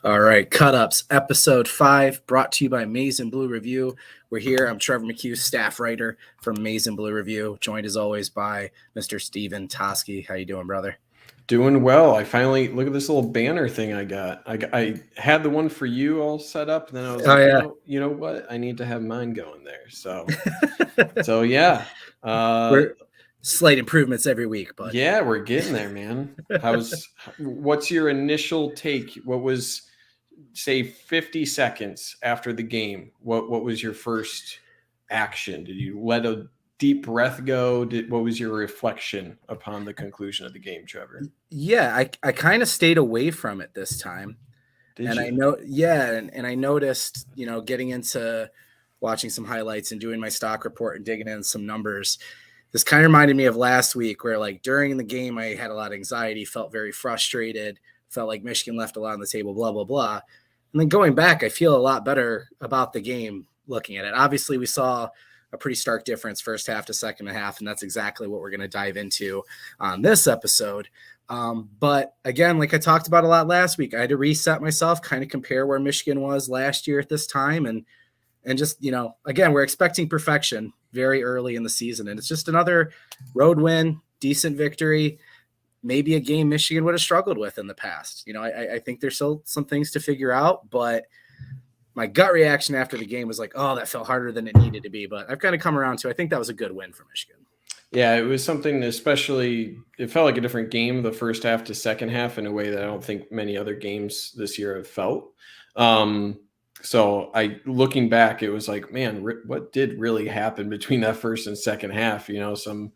All right, Cut Ups, episode 5, brought to you by Maize and Blue Review. We're here. I'm Trevor McCue, staff writer from Maize and Blue Review, joined as always by Mr. Steven Toski. How you doing, brother? Doing well. I finally look at this little banner thing I got. I had the one for you all set up, and then I was you know what? I need to have mine going there. So yeah. We're slight improvements every week, but yeah, we're getting there, man. What's your initial take? What was, say, 50 seconds after the game? What was your first action? Did you let a deep breath go? What was your reflection upon the conclusion of the game, Trevor? Yeah, I kind of stayed away from it this time. Did you? I know, yeah, and I noticed, getting into watching some highlights and doing my stock report and digging in some numbers. This kind of reminded me of last week where, like, during the game, I had a lot of anxiety, felt very frustrated, felt like Michigan left a lot on the table, blah, blah, blah. And then going back, I feel a lot better about the game looking at it. Obviously, we saw a pretty stark difference first half to second half, and that's exactly what we're going to dive into on this episode. But again, like I talked about a lot last week, I had to reset myself, kind of compare where Michigan was last year at this time, and just, again, we're expecting perfection very early in the season, and it's just another road win, decent victory, maybe a game Michigan would have struggled with in the past. I think there's still some things to figure out, but my gut reaction after the game was like, oh, that felt harder than it needed to be. But I've kind of come around to, I think that was a good win for Michigan. Yeah, it was something, especially, it felt like a different game the first half to second half in a way that I don't think many other games this year have felt. So looking back, it was like, man, what did really happen between that first and second half? Some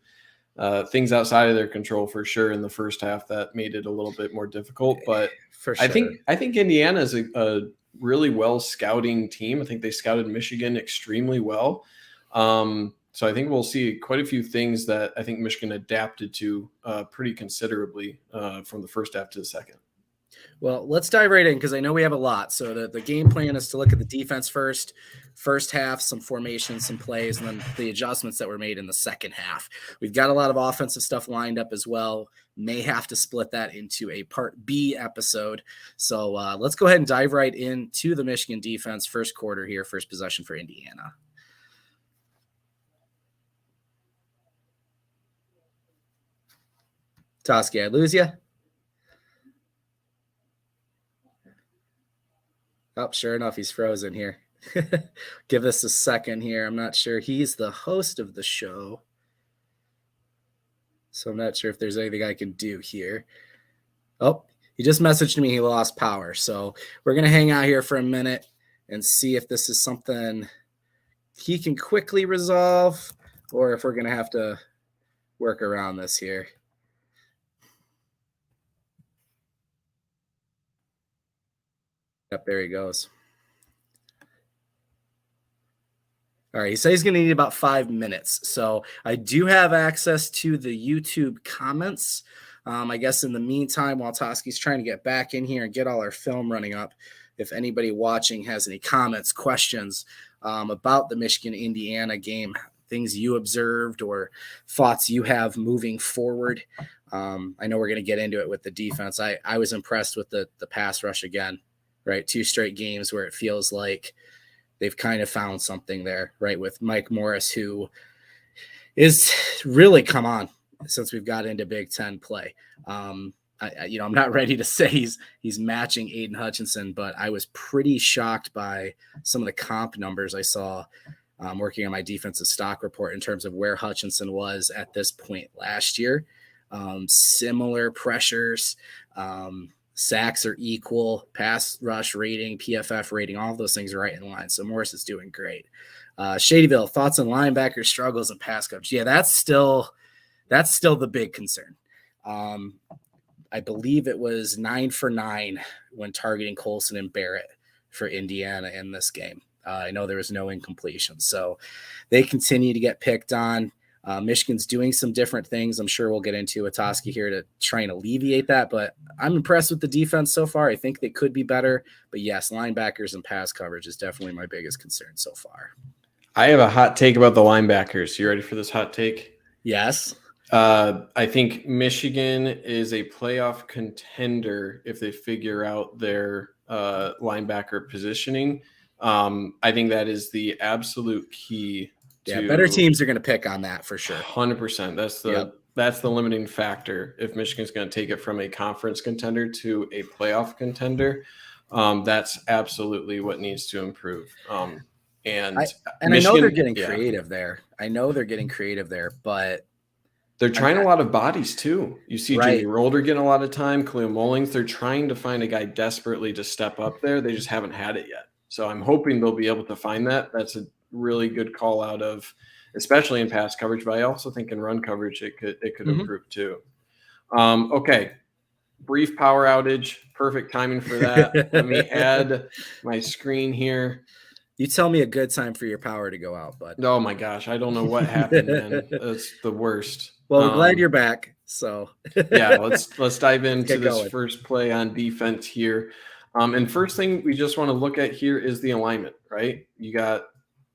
things outside of their control for sure in the first half that made it a little bit more difficult. But for sure. I think Indiana is a really well scouting team. I think they scouted Michigan extremely well. So I think we'll see quite a few things that I think Michigan adapted to pretty considerably from the first half to the second. Well, let's dive right in because I know we have a lot. So the game plan is to look at the defense first half, some formations, some plays, and then the adjustments that were made in the second half. We've got a lot of offensive stuff lined up as well. May have to split that into a part B episode. So let's go ahead and dive right into the Michigan defense first quarter here, first possession for Indiana. Toski, I lose you? Oh, sure enough, he's frozen here. Give us a second here. I'm not sure. He's the host of the show, so I'm not sure if there's anything I can do here. Oh, he just messaged me he lost power. So we're going to hang out here for a minute and see if this is something he can quickly resolve or if we're going to have to work around this here. Yep, there he goes. All right, he says he's going to need about 5 minutes. So I do have access to the YouTube comments. I guess in the meantime, while Toski's trying to get back in here and get all our film running up, if anybody watching has any comments, questions about the Michigan-Indiana game, things you observed or thoughts you have moving forward. I know we're going to get into it with the defense. I was impressed with the pass rush again, right? 2 straight games where it feels like they've kind of found something there, right? With Mike Morris, who is really come on since we've got into Big Ten play. I'm not ready to say he's matching Aiden Hutchinson, but I was pretty shocked by some of the comp numbers I saw working on my defensive stock report in terms of where Hutchinson was at this point last year. Similar pressures, sacks are equal, pass rush rating, PFF rating, all of those things are right in line. So Morris is doing great. Shadyville, thoughts on linebacker struggles and pass coverage? Yeah, that's still the big concern. I believe it was 9 for 9 when targeting Colson and Barrett for Indiana in this game. I know there was no incompletion. So they continue to get picked on. Michigan's doing some different things. I'm sure we'll get into Osentoski here to try and alleviate that, but I'm impressed with the defense so far. I think they could be better, but yes, linebackers and pass coverage is definitely my biggest concern so far. I have a hot take about the linebackers. You ready for this hot take? Yes. I think Michigan is a playoff contender if they figure out their linebacker positioning. I think that is the absolute key. Yeah, better teams are going to pick on that for sure. 100%. That's the limiting factor. If Michigan's going to take it from a conference contender to a playoff contender, that's absolutely what needs to improve. And Michigan, I know they're getting creative there. But they're trying a lot of bodies too. You see Jimmy Rolder getting a lot of time, Khalil Mullings. They're trying to find a guy desperately to step up there. They just haven't had it yet. So I'm hoping they'll be able to find that. That's a really good call out of, especially in pass coverage, but I also think in run coverage it could improve too. Okay. Brief power outage. Perfect timing for that. Let me add my screen here. You tell me a good time for your power to go out, bud. Oh my gosh, I don't know what happened, man. That's the worst. Well, we're glad you're back. So yeah, let's dive into this first play on defense here. And first thing we just want to look at here is the alignment, right? You got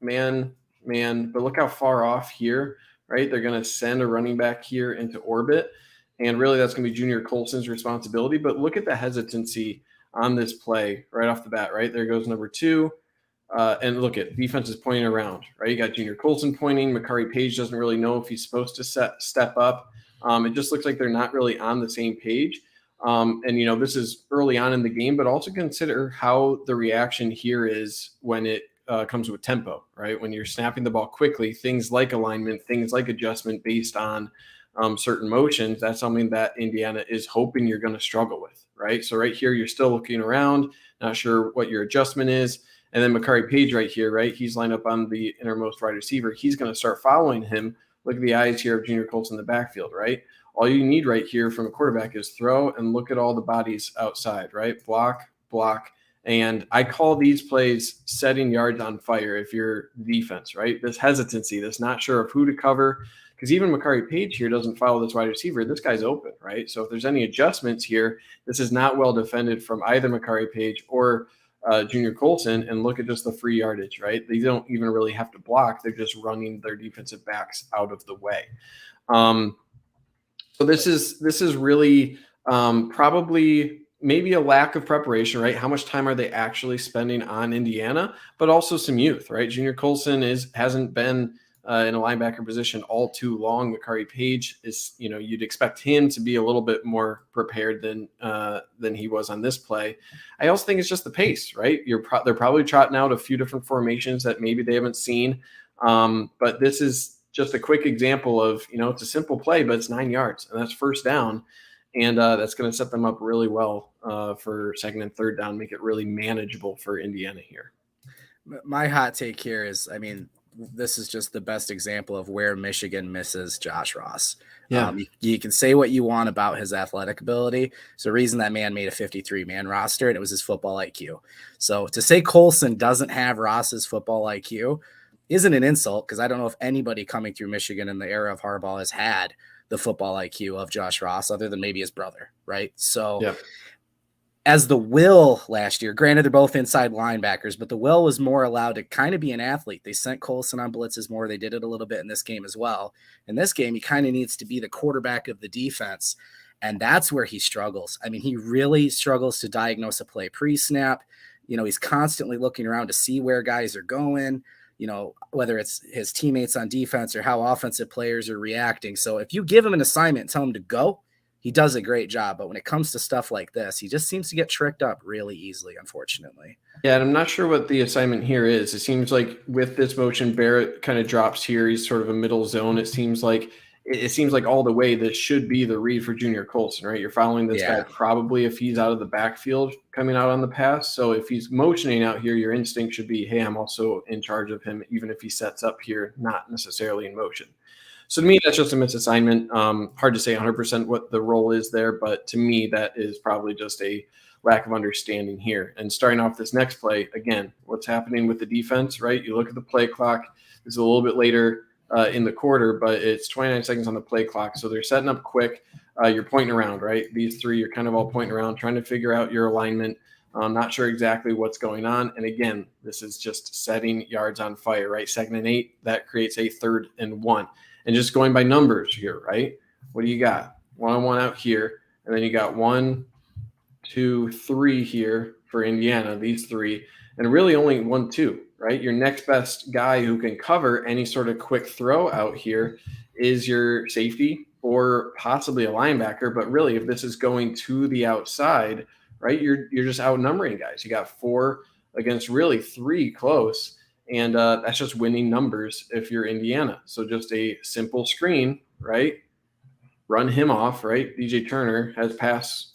man, but look how far off here, right? They're going to send a running back here into orbit. And really that's going to be Junior Colson's responsibility. But look at the hesitancy on this play right off the bat, right? There goes number 2. And look at defense is pointing around, right? You got Junior Colson pointing. McCurry Page doesn't really know if he's supposed to step up. It just looks like they're not really on the same page. And, this is early on in the game, but also consider how the reaction here is when it comes with tempo, right? When you're snapping the ball quickly, things like alignment, things like adjustment based on certain motions, that's something that Indiana is hoping you're going to struggle with, right? So right here, you're still looking around, not sure what your adjustment is. And then McCurry Page right here, right? He's lined up on the innermost wide receiver. He's going to start following him. Look at the eyes here of Junior Colson in the backfield, right? All you need right here from a quarterback is throw and look at all the bodies outside, right? Block. And I call these plays setting yards on fire if you're defense, right? This hesitancy, this not sure of who to cover, because even McCurry Page here doesn't follow this wide receiver. This guy's open, right? So if there's any adjustments here, this is not well defended from either McCurry Page or Junior Colson, and look at just the free yardage, right? They don't even really have to block. They're just running their defensive backs out of the way. So this is really probably maybe a lack of preparation, right? How much time are they actually spending on Indiana, but also some youth, right? Junior Colson hasn't been in a linebacker position all too long. McCurry Page is, you'd expect him to be a little bit more prepared than he was on this play. I also think it's just the pace, right? They're probably trotting out a few different formations that maybe they haven't seen. But this is just a quick example of, it's a simple play, but it's 9 yards and that's first down. And that's going to set them up really well for second and third down, make it really manageable for Indiana here. My hot take here is, this is just the best example of where Michigan misses Josh Ross. Yeah. You can say what you want about his athletic ability. It's the reason that man made a 53-man roster, and it was his football IQ. So to say Colson doesn't have Ross's football IQ isn't an insult, because I don't know if anybody coming through Michigan in the era of Harbaugh has had the football IQ of Josh Ross, other than maybe his brother, right? So as the Will last year, granted they're both inside linebackers, but the Will was more allowed to kind of be an athlete. They sent Colson on blitzes more. They did it a little bit in this game as well. In this game, he kind of needs to be the quarterback of the defense, and that's where he struggles. He really struggles to diagnose a play pre-snap. He's constantly looking around to see where guys are going, whether it's his teammates on defense or how offensive players are reacting. So if you give him an assignment and tell him to go, he does a great job. But when it comes to stuff like this, he just seems to get tricked up really easily, unfortunately. Yeah, and I'm not sure what the assignment here is. It seems like with this motion, Barrett kind of drops here. He's sort of a middle zone. It seems like all the way this should be the read for Junior Colson, right? You're following this guy probably if he's out of the backfield coming out on the pass. So if he's motioning out here, your instinct should be, hey, I'm also in charge of him, even if he sets up here, not necessarily in motion. So to me, that's just a misassignment. Hard to say 100% what the role is there, but to me, that is probably just a lack of understanding here. And starting off this next play, again, what's happening with the defense, right? You look at the play clock. This is a little bit later in the quarter, but it's 29 seconds on the play clock. So they're setting up quick. You're pointing around, right? These three, you're kind of all pointing around, trying to figure out your alignment. Not sure exactly what's going on. And again, this is just setting yards on fire, right? 2nd and 8, that creates a 3rd and 1. And just going by numbers here, right? What do you got? 1-on-1 out here, and then you got 1, 2, 3 here for Indiana, these three, and really only 1, 2, right? Your next best guy who can cover any sort of quick throw out here is your safety or possibly a linebacker. But really, if this is going to the outside, right, you're just outnumbering guys. You got 4 against really 3 close, and that's just winning numbers if you're Indiana. So just a simple screen, right? Run him off, right? DJ Turner has pass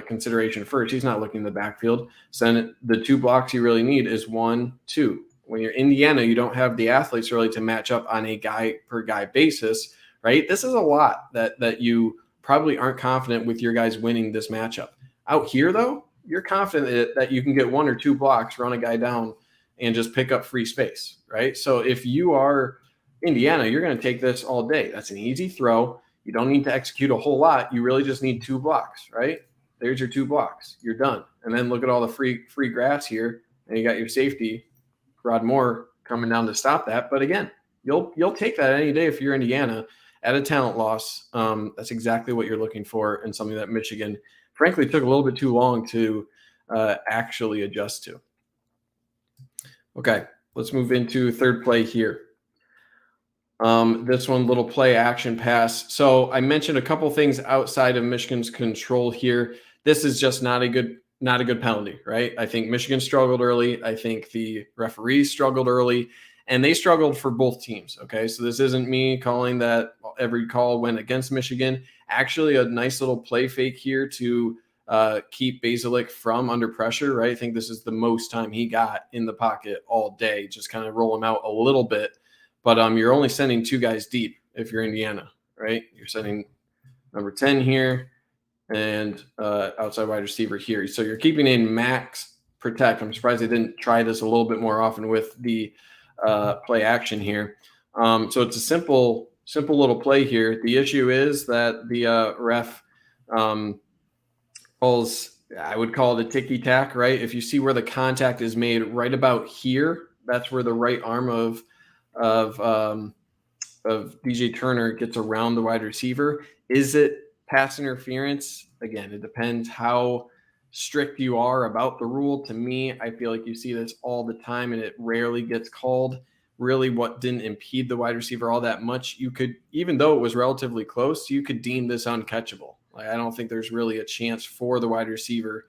consideration first. He's not looking in the backfield. So then the 2 blocks you really need is 1, 2. When you're Indiana, you don't have the athletes really to match up on a guy per guy basis, right? This is a lot that you probably aren't confident with your guys winning this matchup. Out here, though, you're confident that you can get 1 or 2 blocks, run a guy down, and just pick up free space, right? So if you are Indiana, you're going to take this all day. That's an easy throw. You don't need to execute a whole lot. You really just need 2 blocks, right? There's your 2 blocks. You're done. And then look at all the free grass here, and you got your safety, Rod Moore, coming down to stop that. But again, you'll take that any day if you're Indiana at a talent loss. That's exactly what you're looking for, and something that Michigan, frankly, took a little bit too long to actually adjust to. Okay, let's move into third play here. This one, little play action pass. So I mentioned a couple things outside of Michigan's control here. This is just not a good penalty, right? I think Michigan struggled early. I think the referees struggled early, and they struggled for both teams. Okay, so this isn't me calling that every call went against Michigan. Actually, a nice little play fake here to keep Basilik from under pressure, right? I think this is the most time he got in the pocket all day, just kind of roll him out a little bit. But you're only sending 2 guys deep if you're Indiana, right? You're sending number 10 here and outside wide receiver here. So you're keeping in max protect. I'm surprised they didn't try this a little bit more often with the play action here. So it's a simple little play here. The issue is that the ref calls, I would call it a ticky-tack, right? If you see where the contact is made right about here, that's where the right arm of DJ Turner gets around the wide receiver. Is it pass interference? Again, it depends how strict you are about the rule. To me, I feel like you see this all the time and it rarely gets called. Really, what didn't impede the wide receiver all that much, you could, even though it was relatively close, you could deem this uncatchable. Like, I don't think there's really a chance for the wide receiver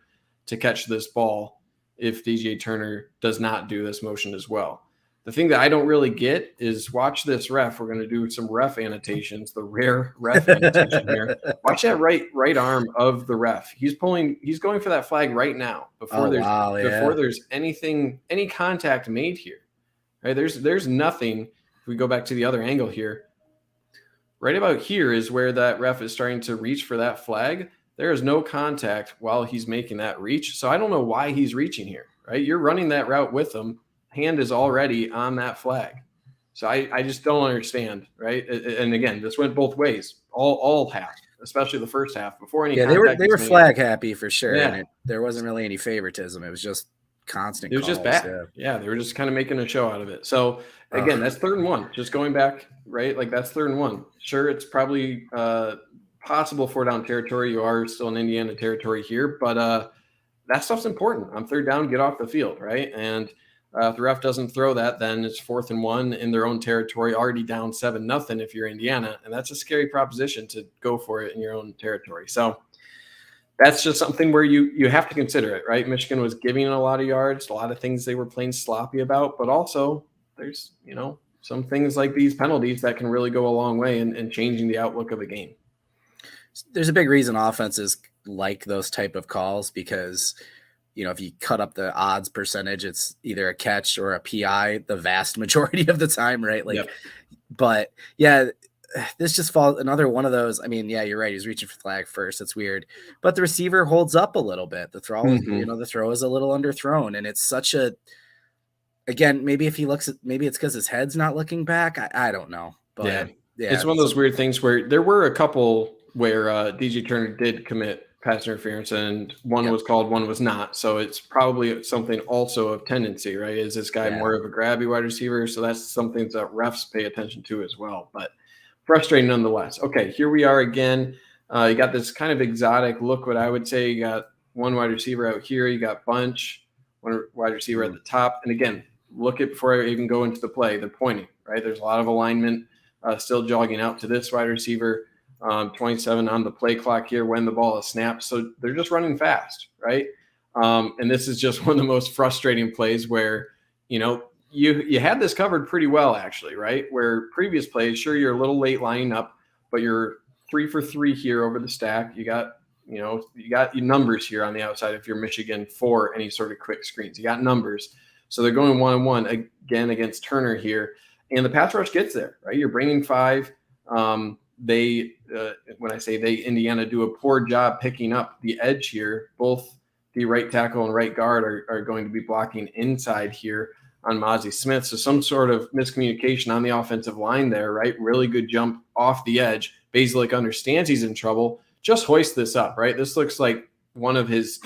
to catch this ball if DJ Turner does not do this motion as well. The thing that I don't really get is, watch this ref. We're going to do some ref annotations, the rare ref annotation here. Watch that right arm of the ref. He's going for that flag right now before there's any contact made here. Right? There's nothing. If we go back to the other angle here, right about here is where that ref is starting to reach for that flag. There is no contact while he's making that reach. So I don't know why he's reaching here, right? You're running that route with him. Hand is already on that flag. So I just don't understand, right? And again, this went both ways, all half, especially the first half before any. Yeah, they were flag happy for sure. Yeah. And there wasn't really any favoritism. It was just constant. It was just bad. Yeah, they were just kind of making a show out of it. So again, that's 3rd and 1. Just going back, right? Like, that's 3rd and 1. Sure, it's probably possible 4-down territory. You are still in Indiana territory here, but that stuff's important. On 3rd down, get off the field, right? And if the ref doesn't throw that, then it's 4th and 1 in their own territory, already down 7-0 if you're Indiana. And that's a scary proposition to go for it in your own territory. So that's just something where you have to consider it, right? Michigan was giving a lot of yards, a lot of things they were playing sloppy about, but also there's, some things like these penalties that can really go a long way in changing the outlook of a game. There's a big reason offenses like those type of calls, because if you cut up the odds percentage, it's either a catch or a PI the vast majority of the time, right? But yeah, this just falls another one of those. I mean, yeah, you're right. He's reaching for the flag first. It's weird, but the receiver holds up a little bit. The throw, the throw is a little underthrown, and it's such a. Again, maybe if he looks at, maybe it's because his head's not looking back. I don't know, but yeah, it's one of those weird things where there were a couple where DJ Turner did commit pass interference, and one was called, one was not. So it's probably something also of tendency, right? Is this guy more of a grabby wide receiver? So that's something that refs pay attention to as well. But frustrating nonetheless. Okay, here we are again. You got this kind of exotic look, what I would say. You got one wide receiver out here. You got bunch, one wide receiver at the top. And again, look at before I even go into the play, they're pointing, right? There's a lot of alignment still jogging out to this wide receiver. 27 on the play clock here when the ball is snapped. So they're just running fast, right? And this is just one of the most frustrating plays where, you had this covered pretty well, actually, right? Where previous plays, sure, you're a little late lining up, but you're 3 for 3 here over the stack. You got your numbers here on the outside if you're Michigan for any sort of quick screens. You got numbers. So they're going 1-on-1 again against Turner here. And the pass rush gets there, right? You're bringing 5. When I say they, Indiana do a poor job picking up the edge here. Both the right tackle and right guard are going to be blocking inside here on Mozzie Smith. So some sort of miscommunication on the offensive line there, right? Really good jump off the edge. Basilik understands he's in trouble. Just hoist this up, right? This looks like one of his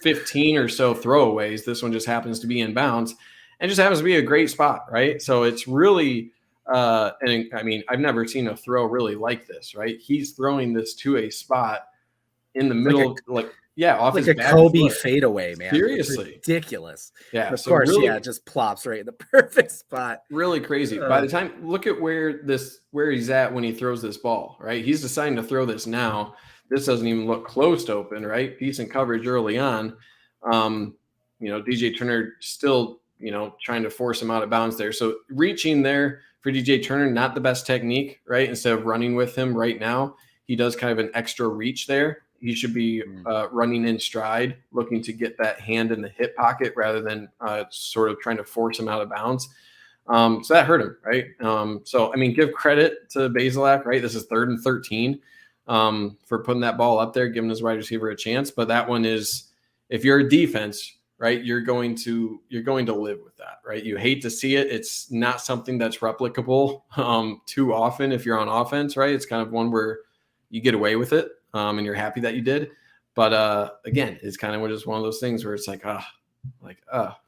15 or so throwaways. This one just happens to be in bounds and just happens to be a great spot, right? So it's really and I mean, I've never seen a throw really like this, right? He's throwing this to a spot in the middle, off like his a back Kobe foot. fadeaway, man. Seriously, it's ridiculous. Yeah, of course, really, it just plops right in the perfect spot. Really crazy. By the time, look at where he's at when he throws this ball, right? He's deciding to throw this now. This doesn't even look close to open, right? Decent coverage early on. DJ Turner still, trying to force him out of bounds there. So reaching there for DJ Turner, not the best technique, right? Instead of running with him right now, he does kind of an extra reach there. He should be running in stride, looking to get that hand in the hip pocket rather than sort of trying to force him out of bounds. So that hurt him, right? So, I mean, give credit to Basilak, right? This is 3rd and 13 for putting that ball up there, giving his wide receiver a chance. But that one is, if you're a defense, right, you're going to live with that, right? You hate to see it. It's not something that's replicable too often if you're on offense, right? It's kind of one where you get away with it and you're happy that you did. But again, it's kind of just one of those things where it's like,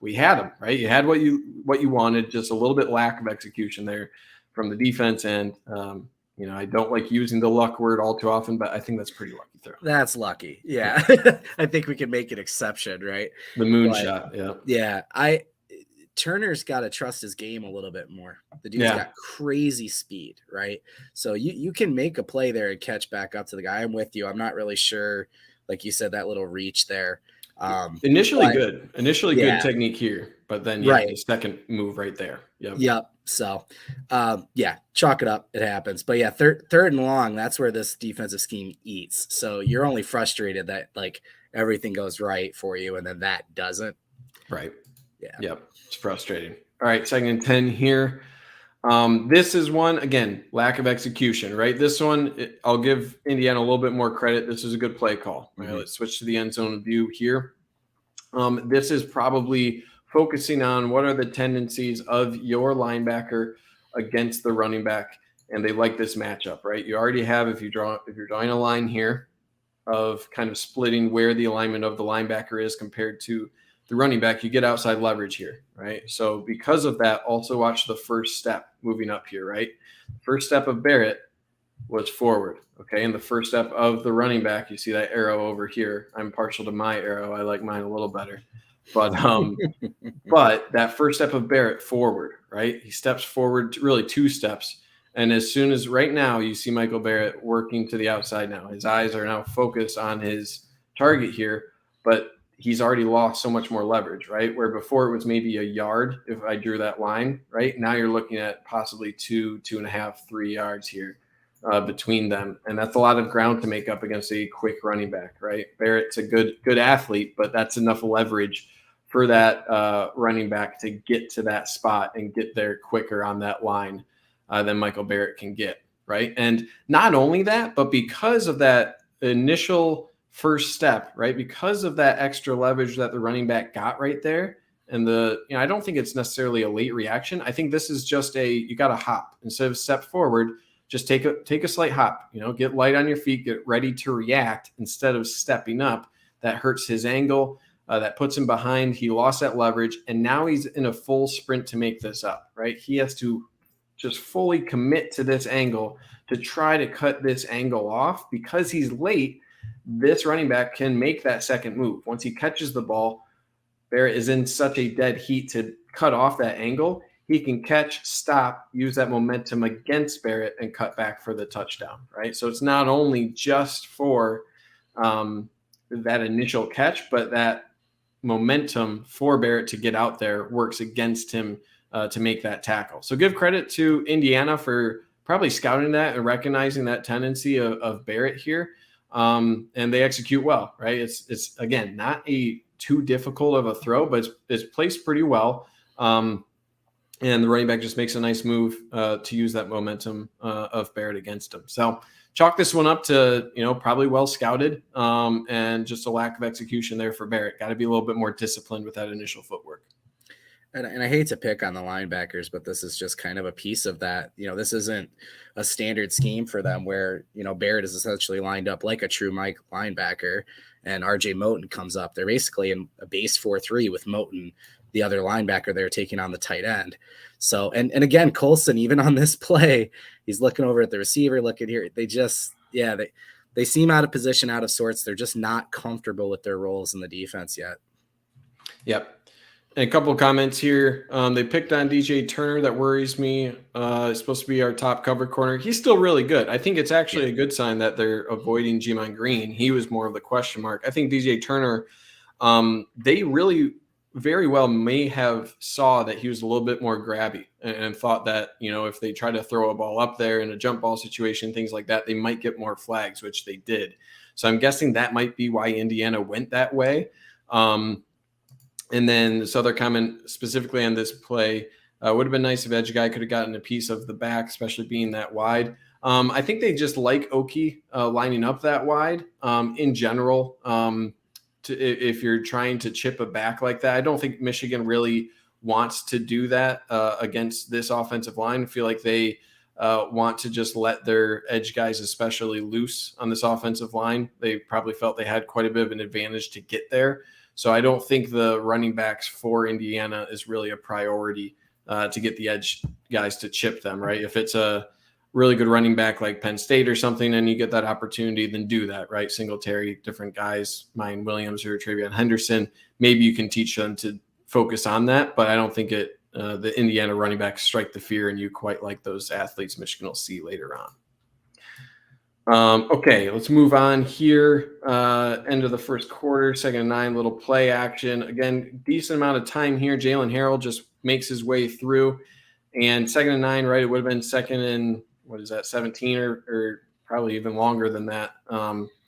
we had him, right? You had what you wanted, just a little bit lack of execution there from the defense. And I don't like using the luck word all too often, but I think that's pretty lucky throw. That's lucky. Yeah. I think we can make an exception, right? The moonshot. Yeah. Yeah. Turner's got to trust his game a little bit more. The dude's got crazy speed, right? So you can make a play there and catch back up to the guy. I'm with you. I'm not really sure, like you said, that little reach there. Initially good technique here, but then the second move right there. Yep. So, chalk it up. It happens. But yeah, third and long, that's where this defensive scheme eats. So you're only frustrated that like everything goes right for you and then that doesn't. Right. Yeah. Yep. It's frustrating. All right. 2nd and 10 here. This is one, again, lack of execution, right? This one, I'll give Indiana a little bit more credit. This is a good play call. Right? Let's switch to the end zone view here. This is probably focusing on what are the tendencies of your linebacker against the running back, and they like this matchup, right? You already have, if you're drawing a line here of kind of splitting where the alignment of the linebacker is compared to the running back, you get outside leverage here, right? So because of that, also watch the first step moving up here, right? First step of Barrett was forward, okay? And the first step of the running back, you see that arrow over here. I'm partial to my arrow. I like mine a little better. But but that first step of Barrett forward, right? He steps forward, really 2 steps. And as soon as right now you see Michael Barrett working to the outside now, his eyes are now focused on his target here, but he's already lost so much more leverage, right? Where before it was maybe a yard if I drew that line, right? Now you're looking at possibly 2.5, 3 yards here between them. And that's a lot of ground to make up against a quick running back, right? Barrett's a good athlete, but that's enough leverage for that running back to get to that spot and get there quicker on that line than Michael Barrett can get, right? And not only that, but because of that initial first step, right? Because of that extra leverage that the running back got right there, and I don't think it's necessarily a late reaction. I think this is just you got to hop instead of step forward. Just take a slight hop. Get light on your feet, get ready to react instead of stepping up. That hurts his angle. That puts him behind. He lost that leverage, and now he's in a full sprint to make this up, right? He has to just fully commit to this angle to try to cut this angle off. Because he's late, this running back can make that second move. Once he catches the ball, Barrett is in such a dead heat to cut off that angle. He can catch, stop, use that momentum against Barrett, and cut back for the touchdown, right? So it's not only just for that initial catch, but that momentum for Barrett to get out there works against him to make that tackle. So give credit to Indiana for probably scouting that and recognizing that tendency of Barrett here. And they execute well, right? It's again, not a too difficult of a throw, but it's placed pretty well. And the running back just makes a nice move to use that momentum of Barrett against him. So chalk this one up to, probably well scouted and just a lack of execution there for Barrett. Got to be a little bit more disciplined with that initial footwork. And I hate to pick on the linebackers, but this is just kind of a piece of that. This isn't a standard scheme for them where, Barrett is essentially lined up like a true Mike linebacker and RJ Moten comes up. They're basically in a base 4-3 with Moten, the other linebacker there, taking on the tight end. So, and again, Colson, even on this play, he's looking over at the receiver, looking here. They just, they seem out of position, out of sorts. They're just not comfortable with their roles in the defense yet. Yep. And a couple of comments here. They picked on DJ Turner. That worries me. It's supposed to be our top cover corner. He's still really good. I think it's actually a good sign that they're avoiding G-Mon Green. He was more of the question mark. I think DJ Turner, they really very well may have saw that he was a little bit more grabby and thought that, if they try to throw a ball up there in a jump ball situation, things like that, they might get more flags, which they did. So I'm guessing that might be why Indiana went that way. And then this other comment specifically on this play, would have been nice if edge guy could have gotten a piece of the back, especially being that wide. I think they just like Oki lining up that wide in general. If you're trying to chip a back like that, I don't think Michigan really wants to do that against this offensive line. I feel like they want to just let their edge guys especially loose on this offensive line. They probably felt they had quite a bit of an advantage to get there. So I don't think the running backs for Indiana is really a priority to get the edge guys to chip them, right? If it's a really good running back like Penn State or something and you get that opportunity, then do that, right? Singletary, different guys, Mayan Williams or Travion Henderson, maybe you can teach them to focus on that, but I don't think the Indiana running backs strike the fear and you quite like those athletes Michigan will see later on. Okay, let's move on here. End of the first quarter, 2nd and 9, little play action. Again, decent amount of time here. Jalen Harrell just makes his way through. And 2nd and 9, right? It would have been 2nd and, 17 or probably even longer than that.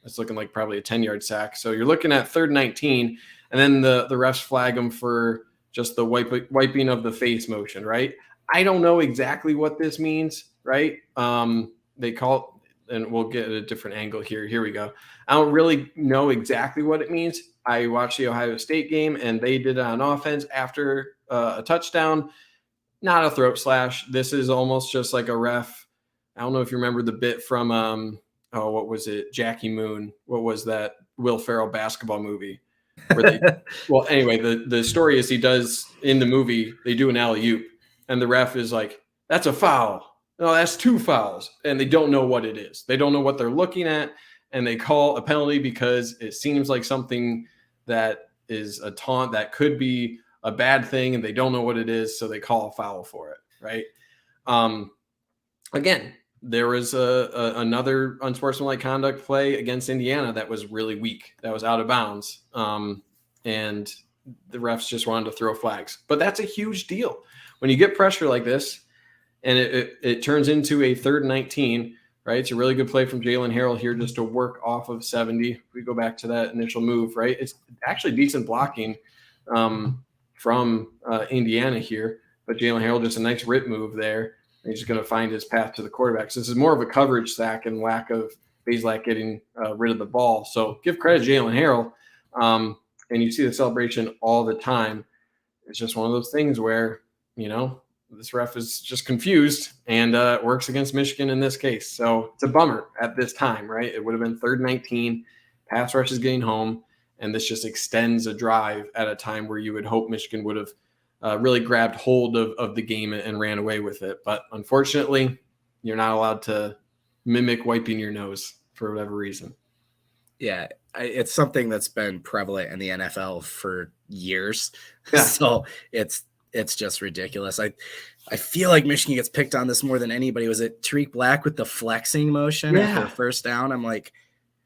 It's looking like probably a 10-yard sack. So you're looking at 3rd and 19, and then the refs flag them for just the wiping of the face motion, right? I don't know exactly what this means, right? They call and we'll get a different angle here. Here we go. I don't really know exactly what it means. I watched the Ohio State game, and they did it on offense after a touchdown. Not a throat slash. This is almost just like a ref. I don't know if you remember the bit from, what was it? Jackie Moon. What was that Will Ferrell basketball movie? Well, anyway, the story is he does, in the movie, they do an alley-oop, and the ref is like, that's a foul. No, that's 2 fouls, and they don't know what it is. They don't know what they're looking at, and they call a penalty because it seems like something that is a taunt that could be a bad thing, and they don't know what it is, so they call a foul for it, right? Again, there was another unsportsmanlike conduct play against Indiana that was really weak, that was out of bounds, and the refs just wanted to throw flags. But that's a huge deal. When you get pressure like this, and it turns into a 3rd and 19, right? It's a really good play from Jalen Harrell here just to work off of 70. If we go back to that initial move, right? It's actually decent blocking from Indiana here, but Jalen Harrell just a nice rip move there. And he's just going to find his path to the quarterback. So this is more of a coverage sack and lack of Bazelak getting rid of the ball. So give credit to Jalen Harrell. And you see the celebration all the time. It's just one of those things where, this ref is just confused, and it works against Michigan in this case. So it's a bummer at this time, right? It would have been 3rd and 19, pass rush is getting home, and this just extends a drive at a time where you would hope Michigan would have really grabbed hold of the game and ran away with it. But unfortunately, you're not allowed to mimic wiping your nose for whatever reason. Yeah, it's something that's been prevalent in the NFL for years. Yeah. So it's just ridiculous. I feel like Michigan gets picked on this more than anybody. Was it Tariq Black with the flexing motion after the first down? I'm like,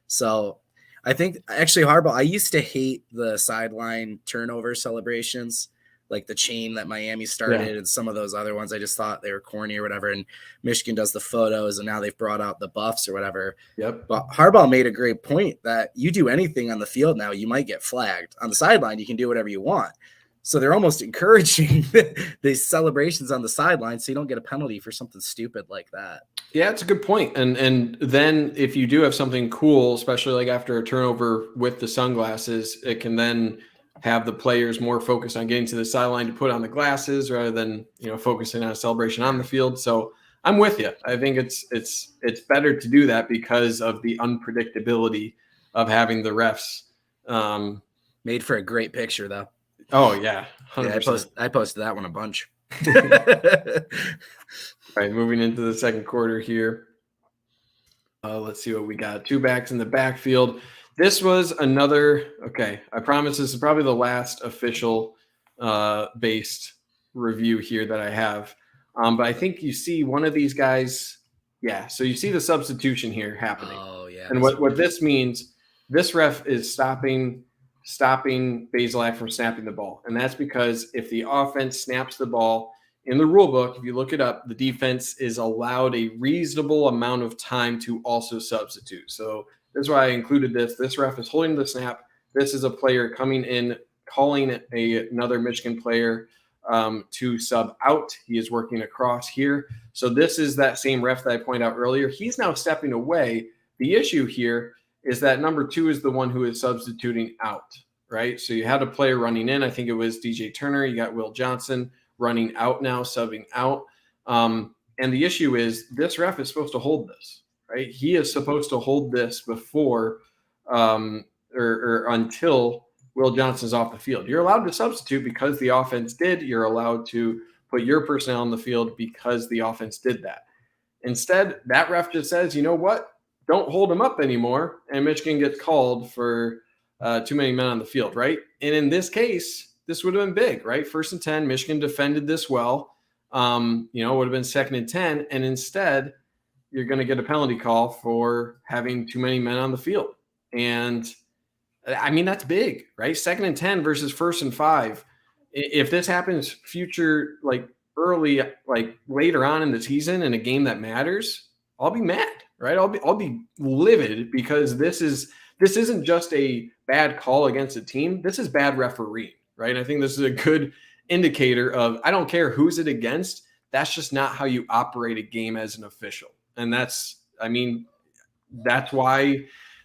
so I think actually Harbaugh, I used to hate the sideline turnover celebrations, like the chain that Miami started and some of those other ones. I just thought they were corny or whatever. And Michigan does the photos, and now they've brought out the buffs or whatever. Yep. But Harbaugh made a great point that you do anything on the field now, you might get flagged. On the sideline, you can do whatever you want. So they're almost encouraging these celebrations on the sideline so you don't get a penalty for something stupid like that. Yeah, it's a good point. And then if you do have something cool, especially like after a turnover with the sunglasses, it can then have the players more focused on getting to the sideline to put on the glasses rather than, focusing on a celebration on the field. So I'm with you. I think it's better to do that because of the unpredictability of having the refs. Made for a great picture, though. Oh, yeah. 100%. I posted that one a bunch. All right, moving into the second quarter here. Let's see what we got. 2 backs in the backfield. This was another, I promise this is probably the last official based review here that I have. But I think you see one of these guys. Yeah, so you see the substitution here happening. Oh, yeah. And what this means, this ref is stopping Bazelak from snapping the ball. And that's because if the offense snaps the ball, in the rule book, if you look it up, the defense is allowed a reasonable amount of time to also substitute. So that's why I included this. This ref is holding the snap. This is a player coming in, calling another Michigan player to sub out. He is working across here. So this is that same ref that I pointed out earlier. He's now stepping away. The issue here is that number 2 is the one who is substituting out, right? So you had a player running in. I think it was DJ Turner. You got Will Johnson running out now, subbing out. And the issue is this ref is supposed to hold this, right? He is supposed to hold this before or until Will Johnson's off the field. You're allowed to substitute because the offense did. You're allowed to put your personnel on the field because the offense did that. Instead, that ref just says, you know what? Don't hold him up anymore. And Michigan gets called for too many men on the field, right? And in this case, this would have been big, right? 1st and 10, Michigan defended this well. It would have been 2nd and 10. And instead, you're going to get a penalty call for having too many men on the field. And I mean, that's big, right? 2nd and 10 versus 1st and 5. If this happens future, like early, like later on in the season in a game that matters, I'll be mad, right? I'll be livid because this isn't just a bad call against a team. This is bad refereeing, right? I think this is a good indicator of, I don't care who's it against. That's just not how you operate a game as an official. And that's why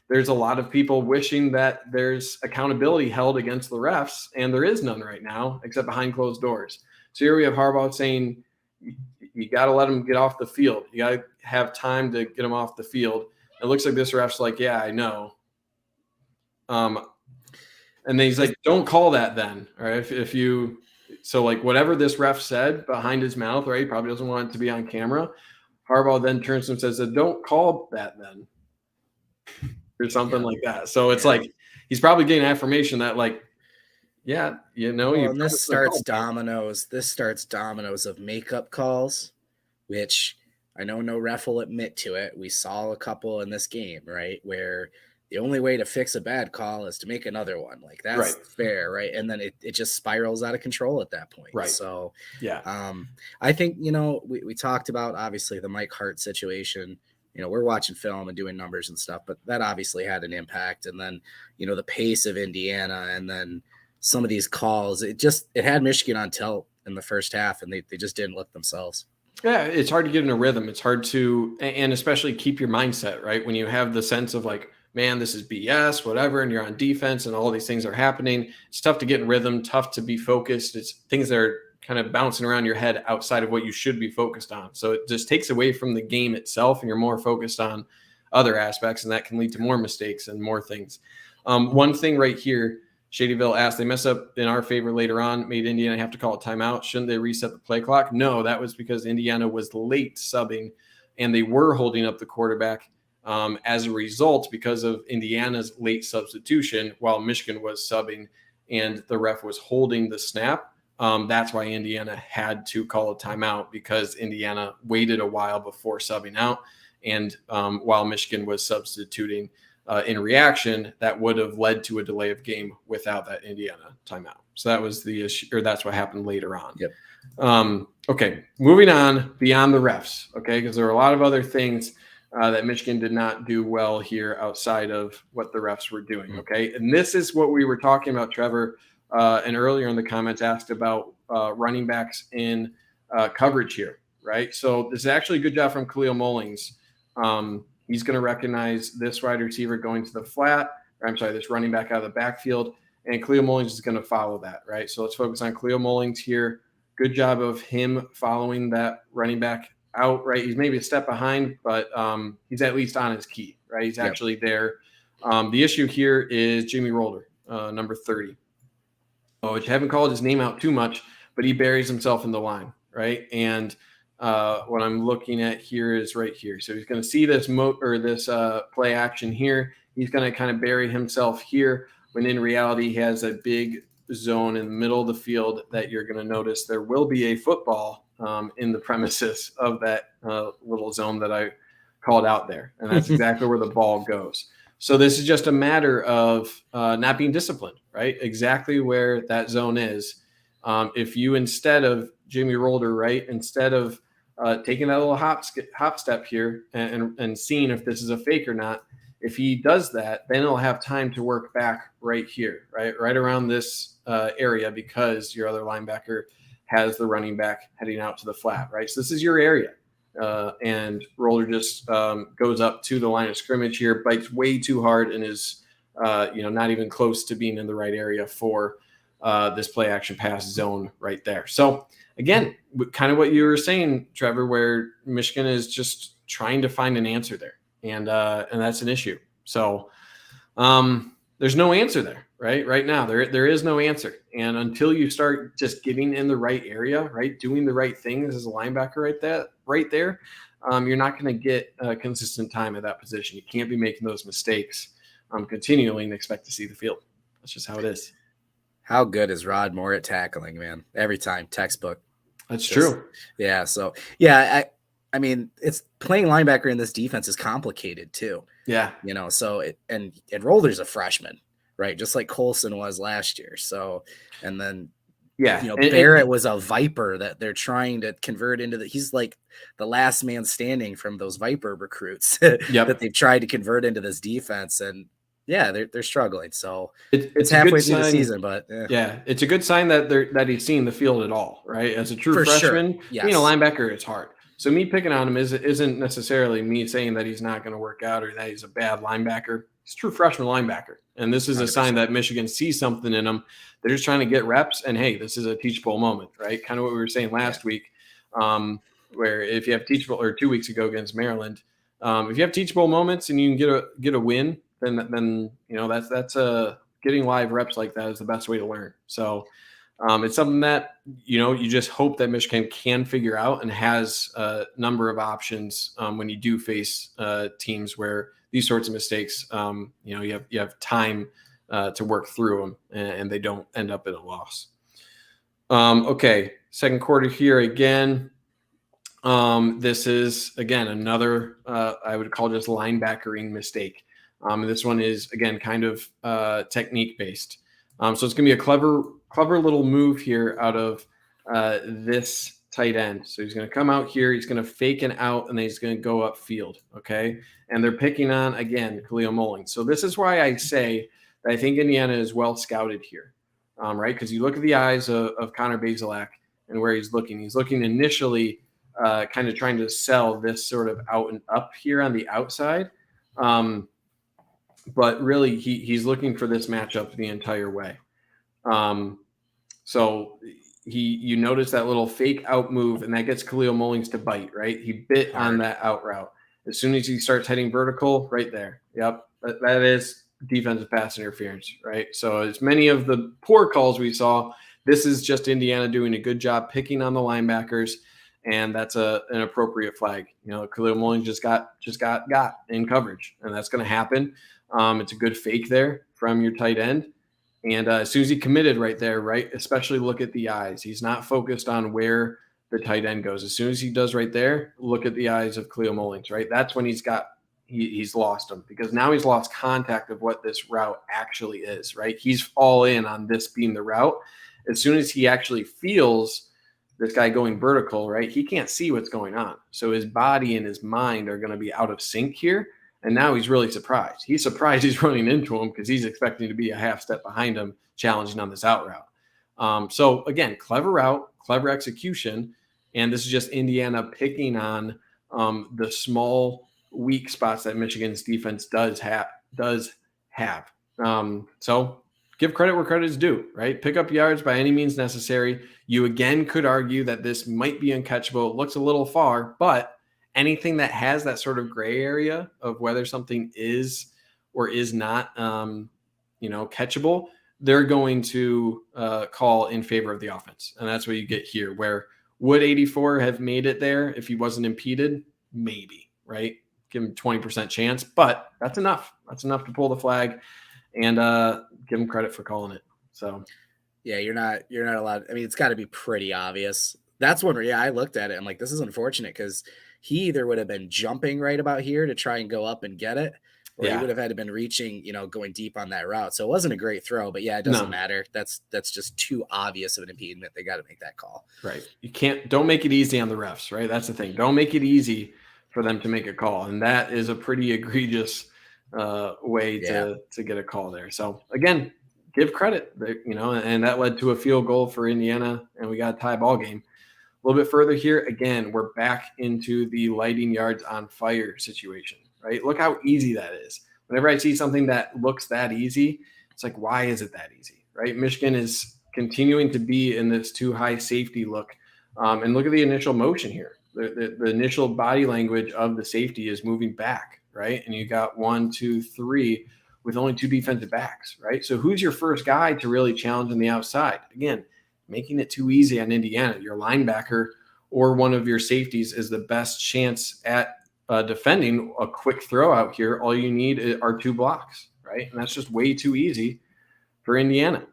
there's a lot of people wishing that there's accountability held against the refs, and there is none right now except behind closed doors. So here we have Harbaugh saying you got to let them get off the field. You got to have time to get them off the field. It looks like this ref's like, yeah, I know. And then he's like, don't call that then. All right. So like whatever this ref said behind his mouth, right? He probably doesn't want it to be on camera. Harbaugh then turns to him and says, don't call that then. Or something like that. So it's like he's probably getting affirmation that like, yeah, and this starts dominoes. This starts dominoes of makeup calls, which I know no ref will admit to it. We saw a couple in this game, right? Where the only way to fix a bad call is to make another one. Like that's fair, right? And then it just spirals out of control at that point. Right. So yeah, I think, we talked about obviously the Mike Hart situation. We're watching film and doing numbers and stuff, but that obviously had an impact. And then, the pace of Indiana and then some of these calls, it had Michigan on tilt in the first half, and they just didn't look themselves. Yeah, it's hard to get in a rhythm. It's hard to, and especially keep your mindset, right? When you have the sense of like, man, this is BS, whatever, and you're on defense and all these things are happening. It's tough to get in rhythm, tough to be focused. It's things that are kind of bouncing around your head outside of what you should be focused on. So it just takes away from the game itself, and you're more focused on other aspects, and that can lead to more mistakes and more things. One thing right here, Shadyville asked, they messed up in our favor later on, made Indiana have to call a timeout. Shouldn't they reset the play clock? No, that was because Indiana was late subbing, and they were holding up the quarterback as a result because of Indiana's late substitution while Michigan was subbing and the ref was holding the snap. That's why Indiana had to call a timeout, because Indiana waited a while before subbing out. And while Michigan was substituting in reaction, that would have led to a delay of game without that Indiana timeout. So that was the issue, or that's what happened later on. Yep. Okay, moving on beyond the refs, okay, because there are a lot of other things that Michigan did not do well here outside of what the refs were doing, okay? And this is what we were talking about, Trevor, and earlier in the comments asked about running backs in coverage here, right? So this is actually a good job from Khalil Mullings. He's going to recognize this wide receiver going to the flat, or I'm sorry, this running back out of the backfield, and Khalil Mullings is going to follow that, right? So let's focus on Khalil Mullings here. Good job of him following that running back out, right? He's maybe a step behind, but he's at least on his key, right? He's actually there. The issue here is Jimmy Rolder, number 30. Oh, I haven't called his name out too much, but he buries himself in the line, right? And what I'm looking at here is right here. So he's going to see this play action here. He's going to kind of bury himself here, when in reality he has a big zone in the middle of the field that you're going to notice there will be a football in the premises of that little zone that I called out there. And that's exactly where the ball goes. So this is just a matter of not being disciplined, right? Exactly where that zone is. If you, instead of Jimmy Rolder, right, instead of taking that little hop step here and seeing if this is a fake or not, if he does that, then he'll have time to work back right here, right around this area, because your other linebacker has the running back heading out to the flat, right? So this is your area. And Rolder just goes up to the line of scrimmage here, bites way too hard, and is not even close to being in the right area for this play action pass zone right there. So again, kind of what you were saying, Trevor, where Michigan is just trying to find an answer there, and that's an issue. So there's no answer there, right now. There is no answer, and until you start just getting in the right area, right, doing the right things as a linebacker right there, you're not going to get consistent time at that position. You can't be making those mistakes continually and expect to see the field. That's just how it is. How good is Rod Moore at tackling, man? Every time, textbook. That's true. Yeah. So yeah, I mean, it's playing linebacker in this defense is complicated too. Yeah. So and Rolder's a freshman, right? Just like Colson was last year. So, and then, Barrett was a Viper that they're trying to convert into he's like the last man standing from those Viper recruits that they've tried to convert into this defense. And yeah, they're struggling. So it's halfway through the season, but yeah, it's a good sign that he's seen the field at all, right? As a true freshman, yes. Being a linebacker, it's hard. So me picking on him isn't necessarily me saying that he's not going to work out or that he's a bad linebacker. He's a true freshman linebacker. And this is 100%. A sign that Michigan sees something in him. They're just trying to get reps. And hey, this is a teachable moment, right? Kind of what we were saying last week, where if you have teachable, or 2 weeks ago against Maryland, if you have teachable moments and you can get a win, then that's getting live reps like that is the best way to learn. So it's something that you just hope that Michigan can figure out and has a number of options when you do face teams where these sorts of mistakes, you have time to work through them and they don't end up in a loss. Okay, second quarter here again. This is again another I would call just linebackering mistake. And this one is again kind of technique based. So it's going to be a clever little move here out of this tight end. So he's going to come out here, he's going to fake an out, and then he's going to go upfield. Okay, and they're picking on again Khalil Mullings. So this is why I say that I think Indiana is well scouted here, right? Because you look at the eyes of Connor Bazelak and where he's looking. He's looking initially, kind of trying to sell this sort of out and up here on the outside. But really, he's looking for this matchup the entire way. So you notice that little fake out move, and that gets Khalil Mullings to bite, right? He bit on that out route. As soon as he starts heading vertical, right there. Yep, that is defensive pass interference, right? So as many of the poor calls we saw, this is just Indiana doing a good job picking on the linebackers, and that's an appropriate flag. Khalil Mullins just got in coverage, and that's going to happen. It's a good fake there from your tight end. And as soon as he committed right there, right, especially look at the eyes. He's not focused on where the tight end goes. As soon as he does right there, look at the eyes of Khalil Mullins, right? That's when he's lost him, because now he's lost contact of what this route actually is, right? He's all in on this being the route. As soon as he actually feels this guy going vertical, right, he can't see what's going on. So his body and his mind are going to be out of sync here. And now he's really surprised. He's surprised he's running into him because he's expecting to be a half step behind him, challenging on this out route. So again, clever route, clever execution. And this is just Indiana picking on the small, weak spots that Michigan's defense does have. So give credit where credit is due, right? Pick up yards by any means necessary. You again could argue that this might be uncatchable. It looks a little far, but anything that has that sort of gray area of whether something is or is not, catchable, they're going to call in favor of the offense. And that's what you get here, where would 84 have made it there if he wasn't impeded? Maybe, right? Give him 20% chance, but that's enough. That's enough to pull the flag and give him credit for calling it. So, yeah, you're not allowed. I mean, it's got to be pretty obvious. That's one where, I looked at it. I'm like, this is unfortunate because he either would have been jumping right about here to try and go up and get it, or he would have had to been reaching, going deep on that route. So it wasn't a great throw, but it doesn't matter. That's just too obvious of an impediment. They got to make that call. Right. Don't make it easy on the refs, right? That's the thing. Don't make it easy for them to make a call. And that is a pretty egregious way to get a call there. So again, give credit, and that led to a field goal for Indiana, and we got a tie ball game. A little bit further here, again, we're back into the lighting yards on fire situation, right? Look how easy that is. Whenever I see something that looks that easy, it's like, why is it that easy, right? Michigan is continuing to be in this too high safety look. And look at the initial motion here. The initial body language of the safety is moving back, right? And you got 1, 2, 3 with only 2 defensive backs, right? So who's your first guy to really challenge on the outside? Again, making it too easy on Indiana. Your linebacker or one of your safeties is the best chance at defending a quick throw out here. All you need are 2 blocks, right? And that's just way too easy for Indiana.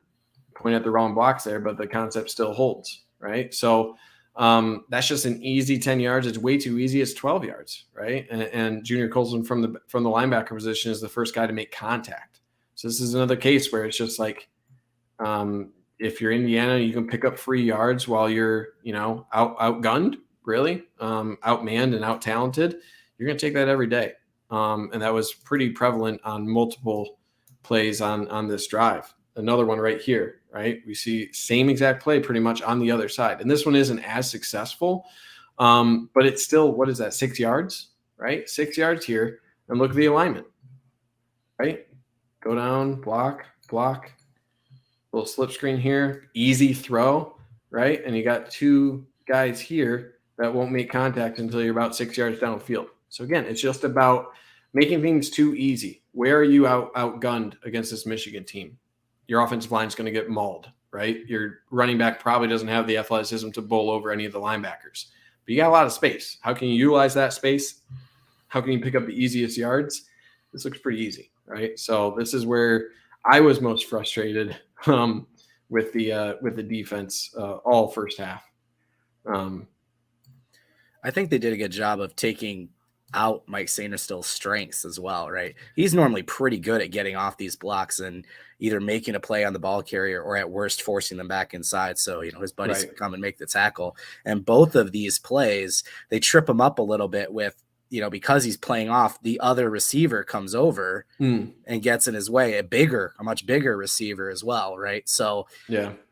Point at the wrong blocks there, but the concept still holds, right? So that's just an easy 10 yards. It's way too easy. It's 12 yards, right? And Junior Colson from the linebacker position is the first guy to make contact. So this is another case where it's just like, if you're Indiana, you can pick up free yards while you're, outgunned, really, outmanned and out-talented. You're going to take that every day. And that was pretty prevalent on multiple plays on this drive. Another one right here, right? We see same exact play pretty much on the other side. And this one isn't as successful, but it's still, what is that, 6 yards, right? 6 yards here. And look at the alignment, right? Go down, block, little slip screen here, easy throw, right? And you got 2 guys here that won't make contact until you're about 6 yards downfield. So again, it's just about making things too easy. Where are you outgunned against this Michigan team? Your offensive line is going to get mauled, right? Your running back probably doesn't have the athleticism to bowl over any of the linebackers. But you got a lot of space. How can you utilize that space? How can you pick up the easiest yards? This looks pretty easy, right? So this is where I was most frustrated with the defense all first half. I think they did a good job of taking out Mike Sainristil's strengths as well, right? He's normally pretty good at getting off these blocks and either making a play on the ball carrier or at worst forcing them back inside. So, his buddies can come and make the tackle. And both of these plays, they trip him up a little bit with, because he's playing off, the other receiver comes over and gets in his way, a much bigger receiver as well, right? So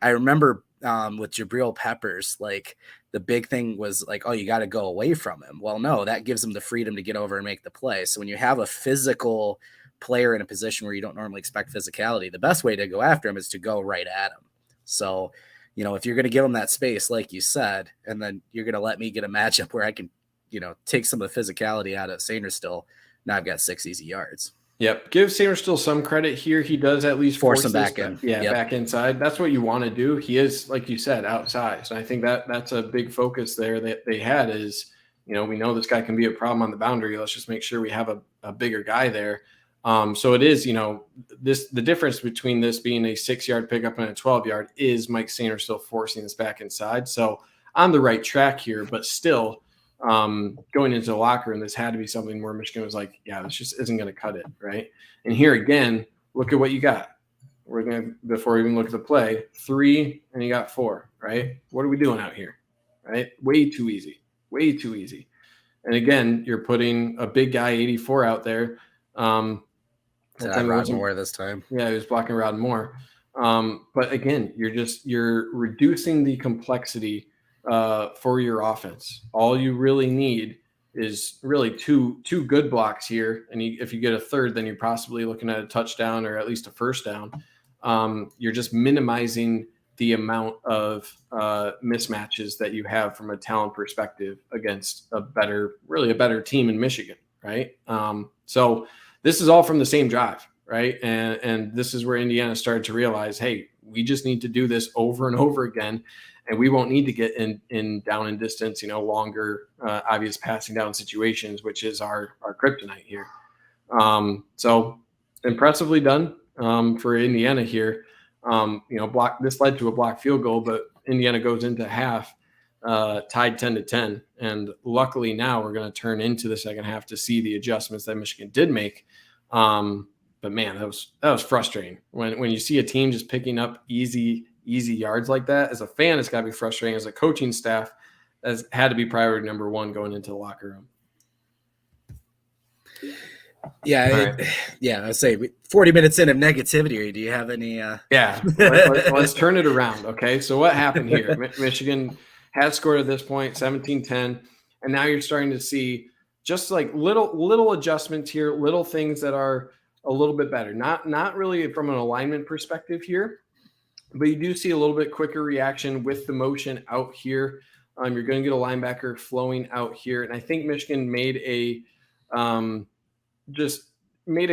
I remember with Jabril Peppers, like the big thing was like, oh, you got to go away from him. Well, no, that gives him the freedom to get over and make the play. So when you have a physical player in a position where you don't normally expect physicality, the best way to go after him is to go right at him. So, if you're going to give him that space, like you said, and then you're going to let me get a matchup where I can, take some of the physicality out of Sainristil, now I've got 6 easy yards. Yep. Give Sainer still some credit here. He does at least force him back in. Back inside. That's what you want to do. He is, like you said, outside. So I think that's a big focus there that they had is, we know this guy can be a problem on the boundary. Let's just make sure we have a bigger guy there. So it is, the difference between this being a 6-yard pickup and a 12-yard is Mike Sainer still forcing this back inside. So on the right track here, but still, going into the locker room, this had to be something where Michigan was like, yeah, this just isn't going to cut it, right? And here again, look at what you got. We're going to, before we even look at the play, 3 and you got 4, right? What are we doing out here, right? Way too easy. And again, you're putting a big guy, 84, out there. Rod Moore this time. Yeah, he was blocking Rod Moore. But again, you're reducing the complexity for your offense. All you really need is really two good blocks here. And if you get a third, then you're possibly looking at a touchdown or at least a first down. You're just minimizing the amount of mismatches that you have from a talent perspective against a better team in Michigan, right? So this is all from the same drive, right? And this is where Indiana started to realize, hey, we just need to do this over and over again, and we won't need to get in down in distance, longer, obvious passing down situations, which is our kryptonite here. So impressively done for Indiana here. This led to a blocked field goal, but Indiana goes into half tied 10-10. And luckily now we're going to turn into the second half to see the adjustments that Michigan did make. But man, that was frustrating when you see a team just picking up easy yards like that. As a fan, it's got to be frustrating. As a coaching staff, that's had to be priority number 1 going into the locker room. Yeah, I'd say 40 minutes in of negativity. Do you have any? Let's turn it around. Okay, so what happened here? Michigan had scored at this point, 17-10, and now you're starting to see just like little adjustments here, little things that are a little bit better. Not really from an alignment perspective here, but you do see a little bit quicker reaction with the motion out here. You're going to get a linebacker flowing out here, and I think Michigan made a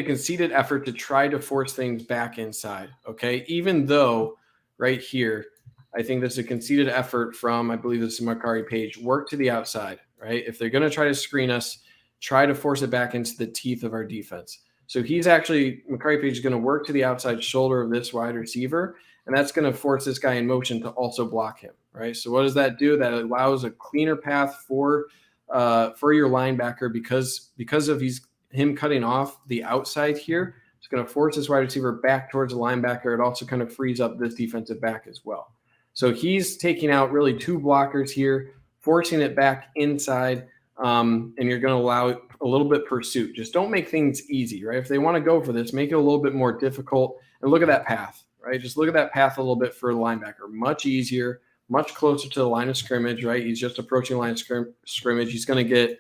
conceited effort to try to force things back inside. Okay, even though right here, I think this is a conceited effort from, I believe this is Makari Page, work to the outside. Right, if they're going to try to screen us, try to force it back into the teeth of our defense. So Makari Page is going to work to the outside shoulder of this wide receiver, and that's going to force this guy in motion to also block him, right? So what does that do? That allows a cleaner path for your linebacker because of him cutting off the outside here. It's going to force this wide receiver back towards the linebacker. It also kind of frees up this defensive back as well. So he's taking out really 2 blockers here, forcing it back inside, and you're going to allow a little bit pursuit. Just don't make things easy, right? If they want to go for this, make it a little bit more difficult. And look at that path, right? Just look at that path a little bit for the linebacker. Much easier, much closer to the line of scrimmage, right? He's just approaching the line of scrimmage. He's going to get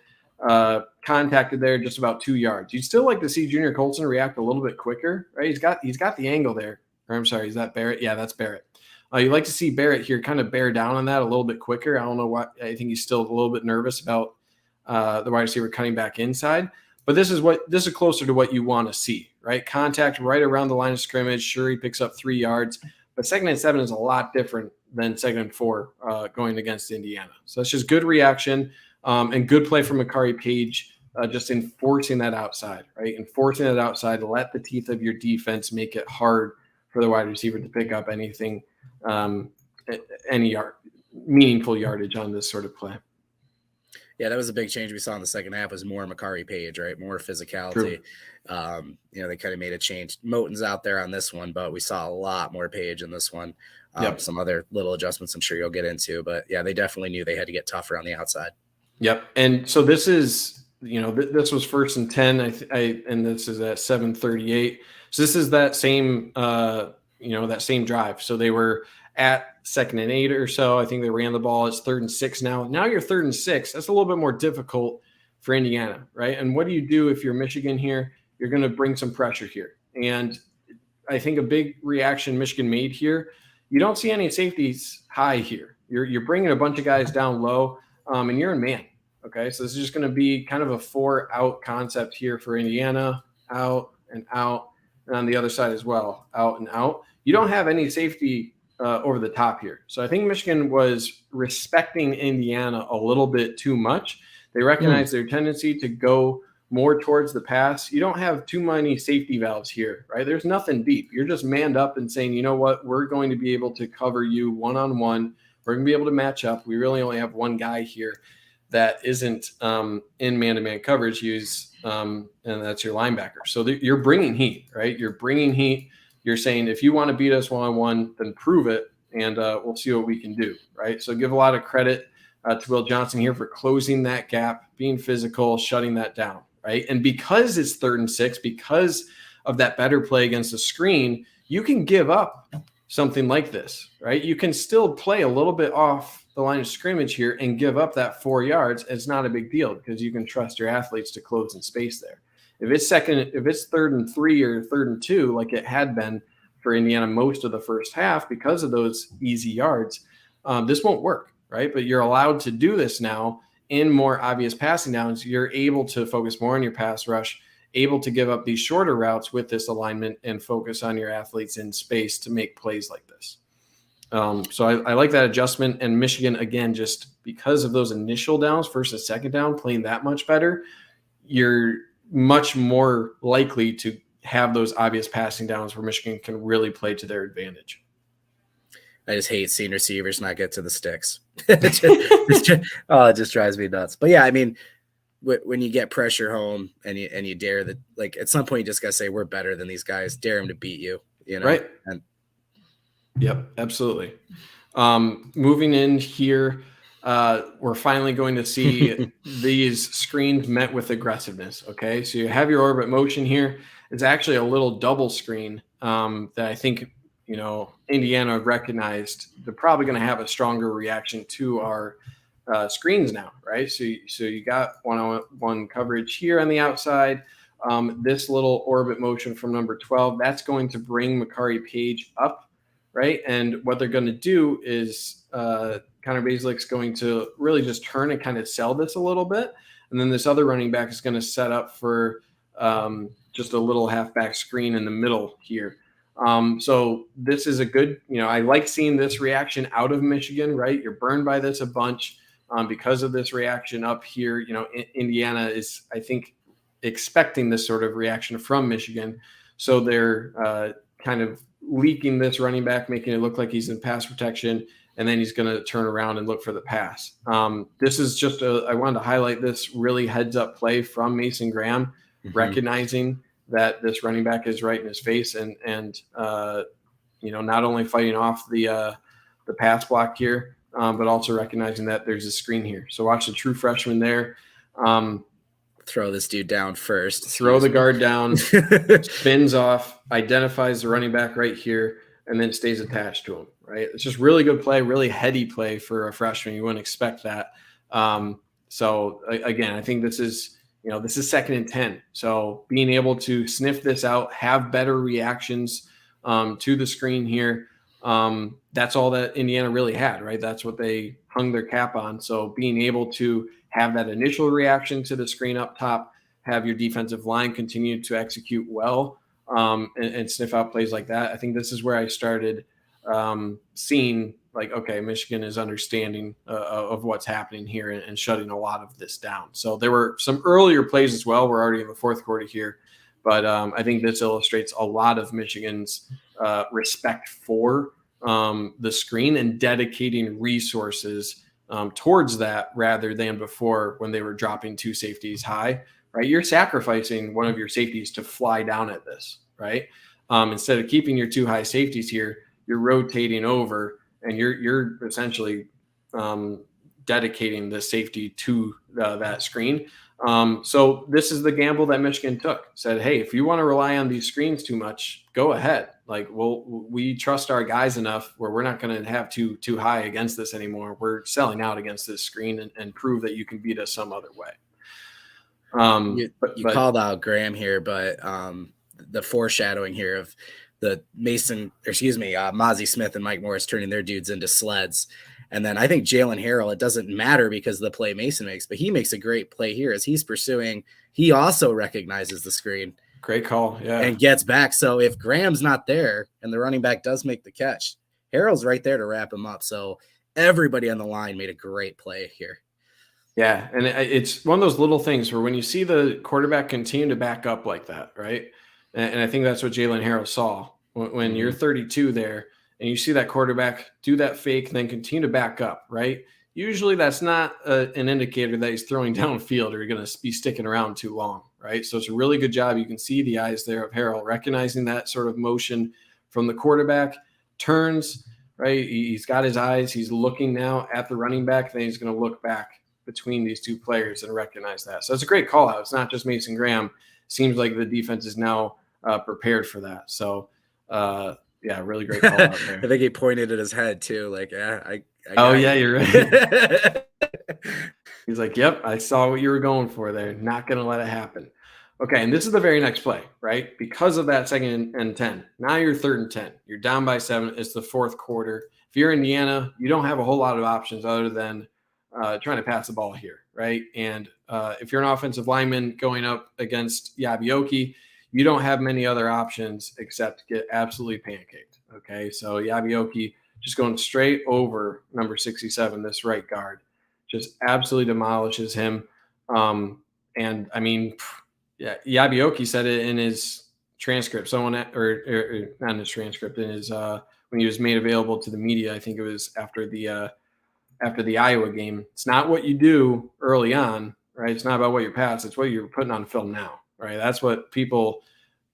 contacted there just about 2 yards. You'd still like to see Junior Colson react a little bit quicker, right? He's got the angle there. Or I'm sorry, is that Barrett? Yeah, that's Barrett. You'd like to see Barrett here kind of bear down on that a little bit quicker. I don't know why. I think he's still a little bit nervous about the wide receiver cutting back inside. But this is closer to what you want to see, right? Contact right around the line of scrimmage. Sure, he picks up 3 yards, but 2nd and 7 is a lot different than 2nd and 4 going against Indiana. So that's just good reaction and good play from Makari Page, just enforcing that outside, right? Enforcing that outside to let the teeth of your defense make it hard for the wide receiver to pick up anything. Any meaningful yardage on this sort of play. Yeah, that was a big change we saw in the second half was more Makari Page, right? More physicality. They kind of made a change. Moten's out there on this one, but we saw a lot more Page in this one. Some other little adjustments I'm sure you'll get into, but yeah, they definitely knew they had to get tougher on the outside. Yep. And so this is, this was 1st and 10, and this is at 7:38. So this is that same, that same drive. So they were at 2nd and 8 or so. I think they ran the ball. It's 3rd and 6 now. Now you're 3rd and 6. That's a little bit more difficult for Indiana, right? And what do you do if you're Michigan here? You're going to bring some pressure here. And I think a big reaction Michigan made here, you don't see any safeties high here. You're bringing a bunch of guys down low, and you're in man. Okay, so this is just going to be kind of a 4-out concept here for Indiana. Out, and out, and on the other side as well, out and out. You don't have any safety over the top here. So I think Michigan was respecting Indiana a little bit too much. They recognize their tendency to go more towards the pass. You don't have too many safety valves here, right? There's nothing deep. You're just manned up and saying, you know what, we're going to be able to cover you one-on-one. We're going to be able to match up. We really only have one guy here that isn't in man-to-man coverage, and that's your linebacker. So you're bringing heat, right? You're bringing heat. You're saying, if you want to beat us one-on-one, then prove it, and we'll see what we can do, right? So give a lot of credit to Will Johnson here for closing that gap, being physical, shutting that down, right? And because it's 3rd and 6, because of that better play against the screen, you can give up something like this, right? You can still play a little bit off the line of scrimmage here and give up that 4 yards. It's not a big deal because you can trust your athletes to close in space there. If it's 3rd and 3 or 3rd and 2, like it had been for Indiana most of the first half because of those easy yards, this won't work, right? But you're allowed to do this now in more obvious passing downs. You're able to focus more on your pass rush, able to give up these shorter routes with this alignment and focus on your athletes in space to make plays like this. So I like that adjustment. And Michigan, again, just because of those initial downs, 1st and 2nd down, playing that much better, you're much more likely to have those obvious passing downs where Michigan can really play to their advantage. I just hate seeing receivers not get to the sticks. It just drives me nuts. But yeah, I mean, when you get pressure home and you dare that, like at some point you just gotta say we're better than these guys. Dare them to beat you, you know? Right. And yep, absolutely. Moving in here, we're finally going to see these screens met with aggressiveness. Okay, so you have your orbit motion here. It's actually a little double screen that I think Indiana recognized. They're probably going to have a stronger reaction to our screens now, right? So you got one-on-one coverage here on the outside. This little orbit motion from number 12, that's going to bring Makari Page up, right? And what they're going to do is Connor Bazelak's going to really just turn and kind of sell this a little bit. And then this other running back is going to set up for just a little halfback screen in the middle here. So this is a good, I like seeing this reaction out of Michigan, right? You're burned by this a bunch because of this reaction up here. Indiana is, I think, expecting this sort of reaction from Michigan. So they're kind of leaking this running back, making it look like he's in pass protection, and then he's going to turn around and look for the pass. This is just I wanted to highlight this really heads up play from Mason Graham, recognizing that this running back is right in his face and not only fighting off the pass block here, but also recognizing that there's a screen here. So watch the true freshman there. Throw this dude down first. Throw the guard down, spins off, identifies the running back right here, and then stays attached to him, right? It's just really good play, really heady play for a freshman. You wouldn't expect that. So again, I think this is 2nd and 10. So being able to sniff this out, have better reactions to the screen here. That's all that Indiana really had, right? That's what they hung their cap on. So being able to have that initial reaction to the screen up top, have your defensive line continue to execute well and sniff out plays like that. I think this is where I started seeing like, okay, Michigan is understanding of what's happening here and shutting a lot of this down. So there were some earlier plays as well. We're already in the 4th quarter here, but I think this illustrates a lot of Michigan's respect for the screen and dedicating resources towards that rather than before when they were dropping 2 safeties high, right? You're sacrificing one of your safeties to fly down at this, right? Instead of keeping your 2 high safeties here, you're rotating over and you're essentially dedicating the safety to that screen. So this is the gamble that Michigan took. Said, hey, if you want to rely on these screens too much, go ahead. Like, we trust our guys enough where we're not going to have too high against this anymore. We're selling out against this screen and prove that you can beat us some other way. You called out Graham here, but the foreshadowing here of the Mozzie Smith and Mike Morris turning their dudes into sleds. And then I think Jalen Harrell, it doesn't matter because of the play Mason makes, but he makes a great play here as he's pursuing. He also recognizes the screen Great call. Yeah. And gets back. So if Graham's not there and the running back does make the catch, Harrell's right there to wrap him up. So everybody on the line made a great play here. Yeah, and it's one of those little things where when you see the quarterback continue to back up like that, right? And I think that's what Jalen Harrell saw when you're 32 there and you see that quarterback do that fake and then continue to back up, right? Usually that's not an indicator that he's throwing downfield or going to be sticking around too long, right? So it's a really good job. You can see the eyes there of Harrell recognizing that sort of motion from the quarterback, turns, right? He's got his eyes. He's looking now at the running back. Then he's going to look back between these two players and recognize that. So it's a great call out. It's not just Mason Graham. Seems like the defense is now prepared for that. So yeah, really great call out there. I think he pointed at his head too. Like, yeah, you're right. He's like, yep, I saw what you were going for there. Not going to let it happen. Okay, and this is the very next play, right? Because of that 2nd and 10. Now you're 3rd and 10. You're down by 7. It's the 4th quarter. If you're Indiana, you don't have a whole lot of options other than trying to pass the ball here, right? And if you're an offensive lineman going up against Yabioki, you don't have many other options except get absolutely pancaked, okay? So Yabioki just going straight over number 67, this right guard, just absolutely demolishes him. And, I mean, yeah, Yabioki said it in his transcript. Someone, or not in his transcript, in his when he was made available to the media, I think it was after the Iowa game. It's not what you do early on, right? It's not about what you pass. It's what you're putting on film now, right? That's what people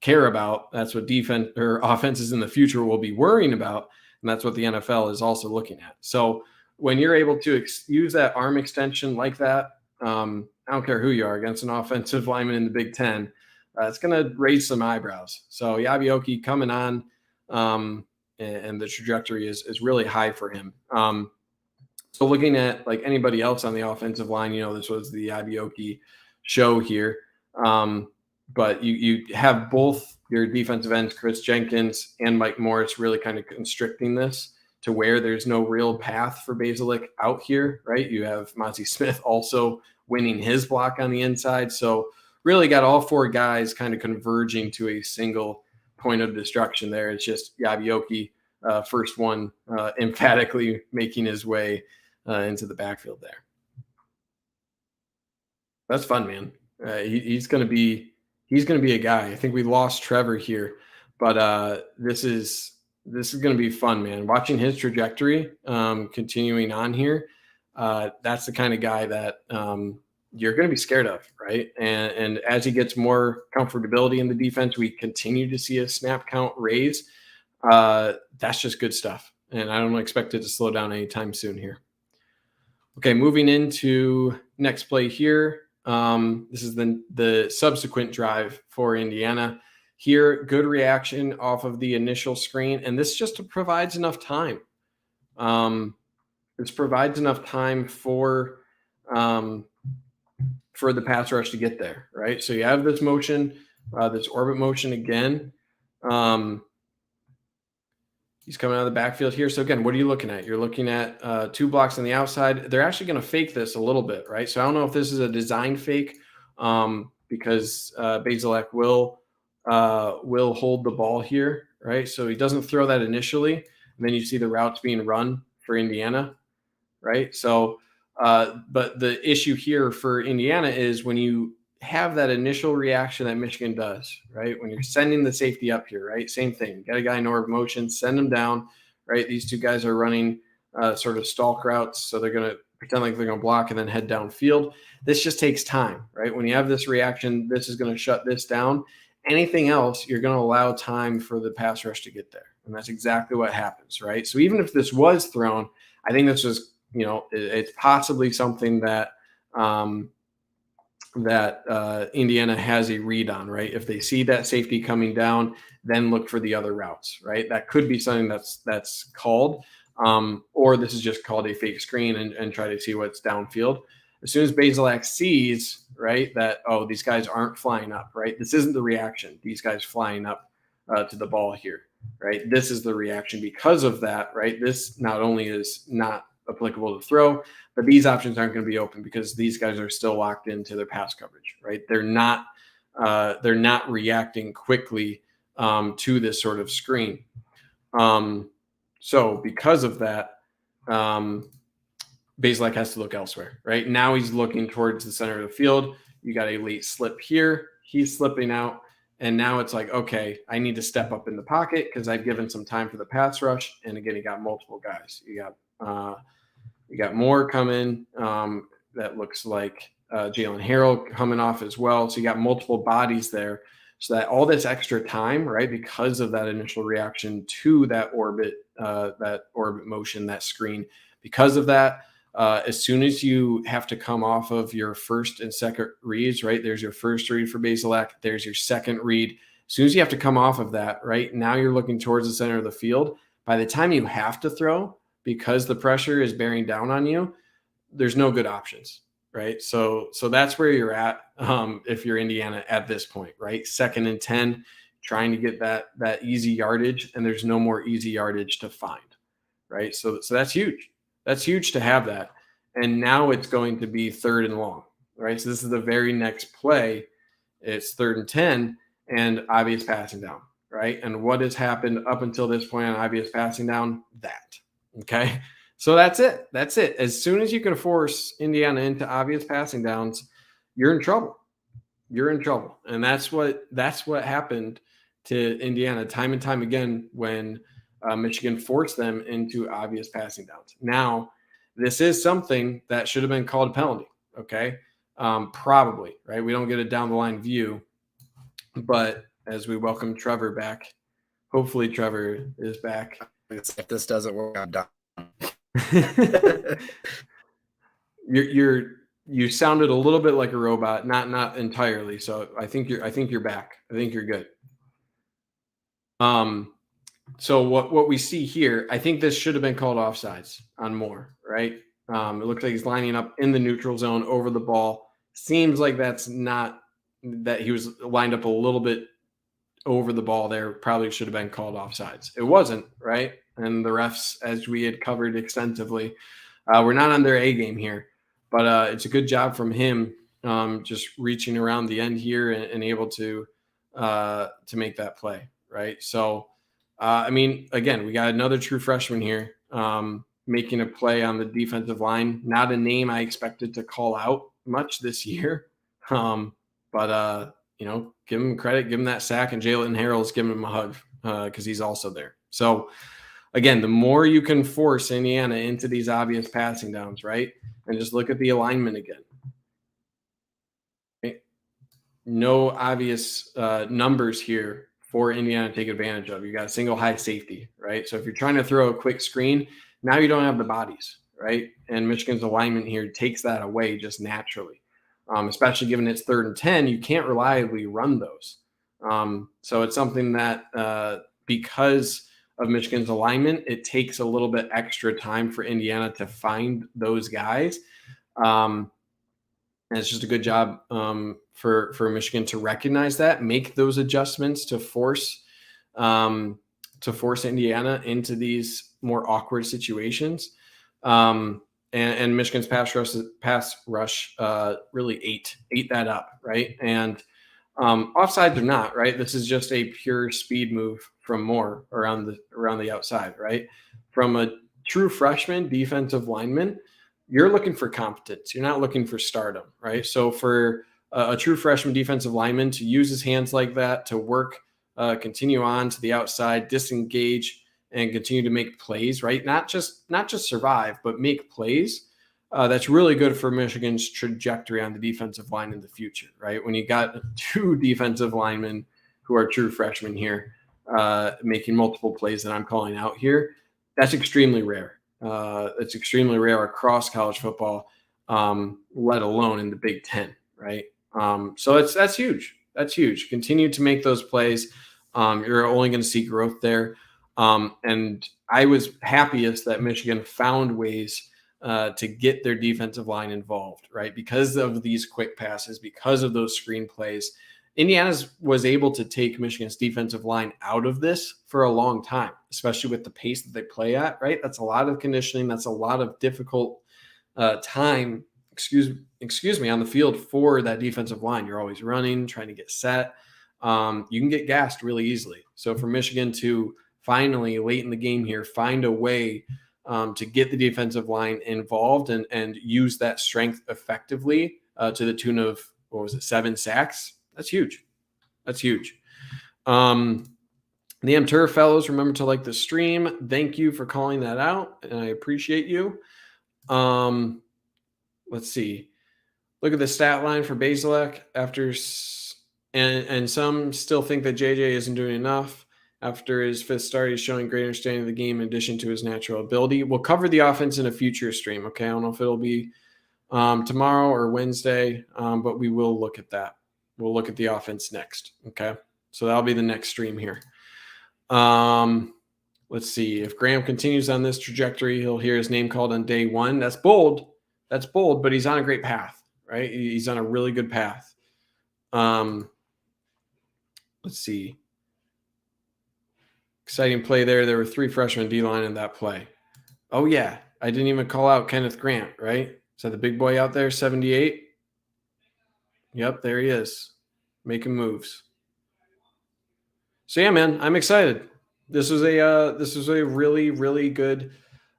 care about. That's what defense or offenses in the future will be worrying about. And that's what the NFL is also looking at. So when you're able to use that arm extension like that, I don't care who you are against an offensive lineman in the Big Ten, it's going to raise some eyebrows. So Yabioki coming on, and the trajectory is really high for him. So looking at like anybody else on the offensive line, this was the Yabioki show here. But you have both your defensive ends, Chris Jenkins and Mike Morris, really kind of constricting this to where there's no real path for Basilik out here, right? You have Mozzie Smith also winning his block on the inside. So really got all 4 guys kind of converging to a single point of destruction there. It's just Yabioki, first one, emphatically making his way into the backfield there. That's fun, man. He's going to be a guy. I think we lost Trevor here, but this is going to be fun, man. Watching his trajectory, continuing on here, that's the kind of guy that you're going to be scared of, right? And as he gets more comfortability in the defense, we continue to see a snap count raise. That's just good stuff, and I don't expect it to slow down anytime soon here. Okay, moving into next play here. This is the subsequent drive for Indiana. Here, good reaction off of the initial screen, and this just provides enough time. This provides enough time for the pass rush to get there, right? So you have this motion, this orbit motion again. He's coming out of the backfield here. So again, what are you looking at? You're looking at 2 blocks on the outside. They're actually going to fake this a little bit, right? So I don't know if this is a design fake because Bazelak will hold the ball here, right? So he doesn't throw that initially, and then you see the routes being run for Indiana, right? So, but the issue here for Indiana is when you have that initial reaction that Michigan does, right? When you're sending the safety up here, right? Same thing. You got a guy in orbit motion, send him down, right? These 2 guys are running sort of stalk routes. So they're going to pretend like they're going to block and then head downfield. This just takes time, right? When you have this reaction, this is going to shut this down. Anything else, you're going to allow time for the pass rush to get there. And that's exactly what happens, right? So even if this was thrown, I think this was, it's possibly something that Indiana has a read on, right? If they see that safety coming down, then look for the other routes, right? That could be something that's called, or this is just called a fake screen and try to see what's downfield. As soon as Bazelak sees, right, that, oh, these guys aren't flying up, right? This isn't the reaction. These guys flying up to the ball here, right? This is the reaction because of that, right? This not only is not applicable to throw, but these options aren't going to be open because these guys are still locked into their pass coverage, right? They're not they're not reacting quickly to this sort of screen. So because of that, Bazelak has to look elsewhere, right? Now he's looking towards the center of the field. You got a late slip here. He's slipping out. And now it's like, okay, I need to step up in the pocket because I've given some time for the pass rush. And again, you got multiple guys. You got more coming. That looks like Jalen Harrell coming off as well. So you got multiple bodies there. So that all this extra time, right, because of that initial reaction to that orbit motion, that screen, because of that, as soon as you have to come off of your first and second reads, right, there's your first read for Bazelak, there's your second read. As soon as you have to come off of that, right, now you're looking towards the center of the field. By the time you have to throw, because the pressure is bearing down on you, there's no good options. Right. So that's where you're at. If you're Indiana at this point, right? 2nd and 10, trying to get that easy yardage, and there's no more easy yardage to find. Right. So that's huge. That's huge to have that. And now it's going to be 3rd and long. Right. So this is the very next play. It's 3rd and 10 and obvious passing down. Right. And what has happened up until this point on obvious passing down? That. Okay. So that's it. That's it. As soon as you can force Indiana into obvious passing downs, you're in trouble. You're in trouble. And that's what happened to Indiana time and time again when Michigan forced them into obvious passing downs. Now, this is something that should have been called a penalty. Okay. Probably, right? We don't get a down the line view, but as we welcome Trevor back, hopefully Trevor is back. If this doesn't work, I'm done. You sounded a little bit like a robot, not entirely. So I think you're back. I think you're good. So what we see here, I think this should have been called offsides on Moore, right? It looks like he's lining up in the neutral zone over the ball. Seems like that's not that he was lined up a little bit over the ball there. Probably should have been called offsides. It wasn't, right? And the refs, as we had covered extensively, we're not on their A game here, but it's a good job from him, just reaching around the end here and able to make that play, right? So, I mean, again, we got another true freshman here making a play on the defensive line. Not a name I expected to call out much this year, but give him credit, give him that sack, and Jalen Harrell's giving him a hug because he's also there. So, again, the more you can force Indiana into these obvious passing downs, right? And just look at the alignment again. Right? No obvious numbers here for Indiana to take advantage of. You got a single high safety, right? So if you're trying to throw a quick screen, now you don't have the bodies, right? And Michigan's alignment here takes that away just naturally. Especially given it's 3rd and 10, you can't reliably run those. So it's something that because of Michigan's alignment, it takes a little bit extra time for Indiana to find those guys. And it's just a good job for Michigan to recognize that, make those adjustments to force Indiana into these more awkward situations. And Michigan's pass rush really ate that up, right? And offsides or not, right? This is just a pure speed move from Moore around the outside, right? From a true freshman defensive lineman, you're looking for competence. You're not looking for stardom, right? So for a true freshman defensive lineman to use his hands like that, to work, continue on to the outside, disengage, and continue to make plays, right? Not just survive, but make plays. That's really good for Michigan's trajectory on the defensive line in the future, right? When you got 2 defensive linemen who are true freshmen here, making multiple plays that I'm calling out here, that's extremely rare. It's extremely rare across college football, let alone in the Big Ten, right? So that's huge. That's huge. Continue to make those plays. You're only going to see growth there. And I was happiest that Michigan found ways to get their defensive line involved, right? Because of these quick passes, because of those screen plays, Indiana was able to take Michigan's defensive line out of this for a long time, especially with the pace that they play at, right? That's a lot of conditioning. That's a lot of difficult time excuse me, on the field for that defensive line. You're always running, trying to get set. You can get gassed really easily. So for Michigan to finally late in the game here find a way to get the defensive line involved and use that strength effectively to the tune of, 7 sacks? That's huge. That's huge. The MTUR fellows, remember to like the stream. Thank you for calling that out, and I appreciate you. Let's see. Look at the stat line for Bazelak after, and some still think that JJ isn't doing enough. After his 5th start, he's showing great understanding of the game in addition to his natural ability. We'll cover the offense in a future stream, okay? I don't know if it'll be tomorrow or Wednesday, but we will look at that. We'll look at the offense next, okay? So that'll be the next stream here. Let's see. If Graham continues on this trajectory, he'll hear his name called on day 1. That's bold. That's bold, but he's on a great path, right? He's on a really good path. Let's see. Exciting play there. There were 3 freshmen D-line in that play. Oh, yeah. I didn't even call out Kenneth Grant, right? Is that the big boy out there, 78? Yep, there he is, making moves. So, yeah, man, I'm excited. This was a really, really good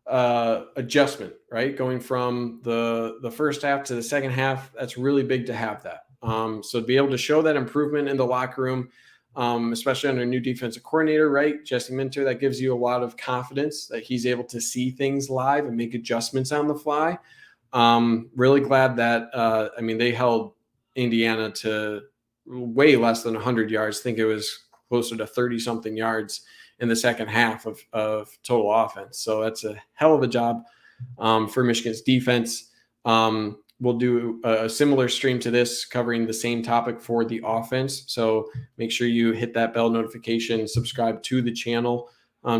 adjustment, right? Going from the first half to the second half, that's really big to have that. So to be able to show that improvement in the locker room, especially under a new defensive coordinator, right? Jesse Minter, that gives you a lot of confidence that he's able to see things live and make adjustments on the fly. Really glad that, they held Indiana to way less than 100 yards. I think it was closer to 30-something yards in the second half of total offense. So that's a hell of a job for Michigan's defense. We'll do a similar stream to this covering the same topic for the offense. So make sure you hit that bell notification, subscribe to the channel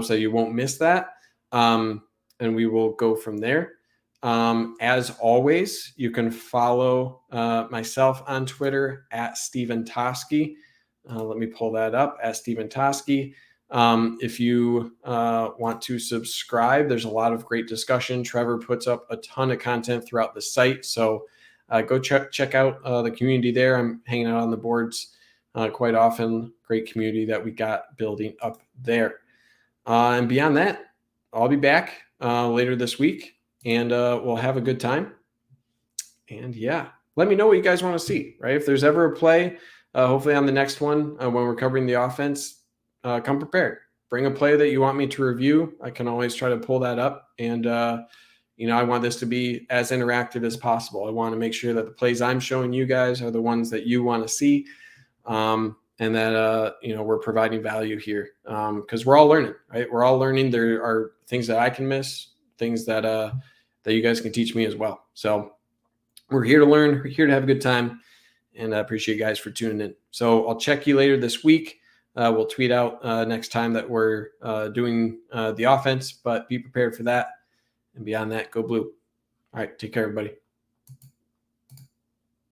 so you won't miss that. And we will go from there. As always, you can follow myself on Twitter at Osentoski. Let me pull that up, at Osentoski. If you want to subscribe, there's a lot of great discussion. Trevor puts up a ton of content throughout the site. So go check out the community there. I'm hanging out on the boards quite often. Great community that we got building up there. And beyond that, I'll be back later this week, and we'll have a good time. And yeah, let me know what you guys want to see, right? If there's ever a play, hopefully on the next one, when we're covering the offense, come prepared. Bring a play that you want me to review. I can always try to pull that up. And, I want this to be as interactive as possible. I want to make sure that the plays I'm showing you guys are the ones that you want to see. And that, we're providing value here because we're all learning, right? We're all learning. There are things that I can miss, things that you guys can teach me as well. So we're here to learn. We're here to have a good time. And I appreciate you guys for tuning in. So I'll check you later this week. We'll tweet out next time that we're doing the offense, but be prepared for that. And beyond that, go blue. All right, take care, everybody.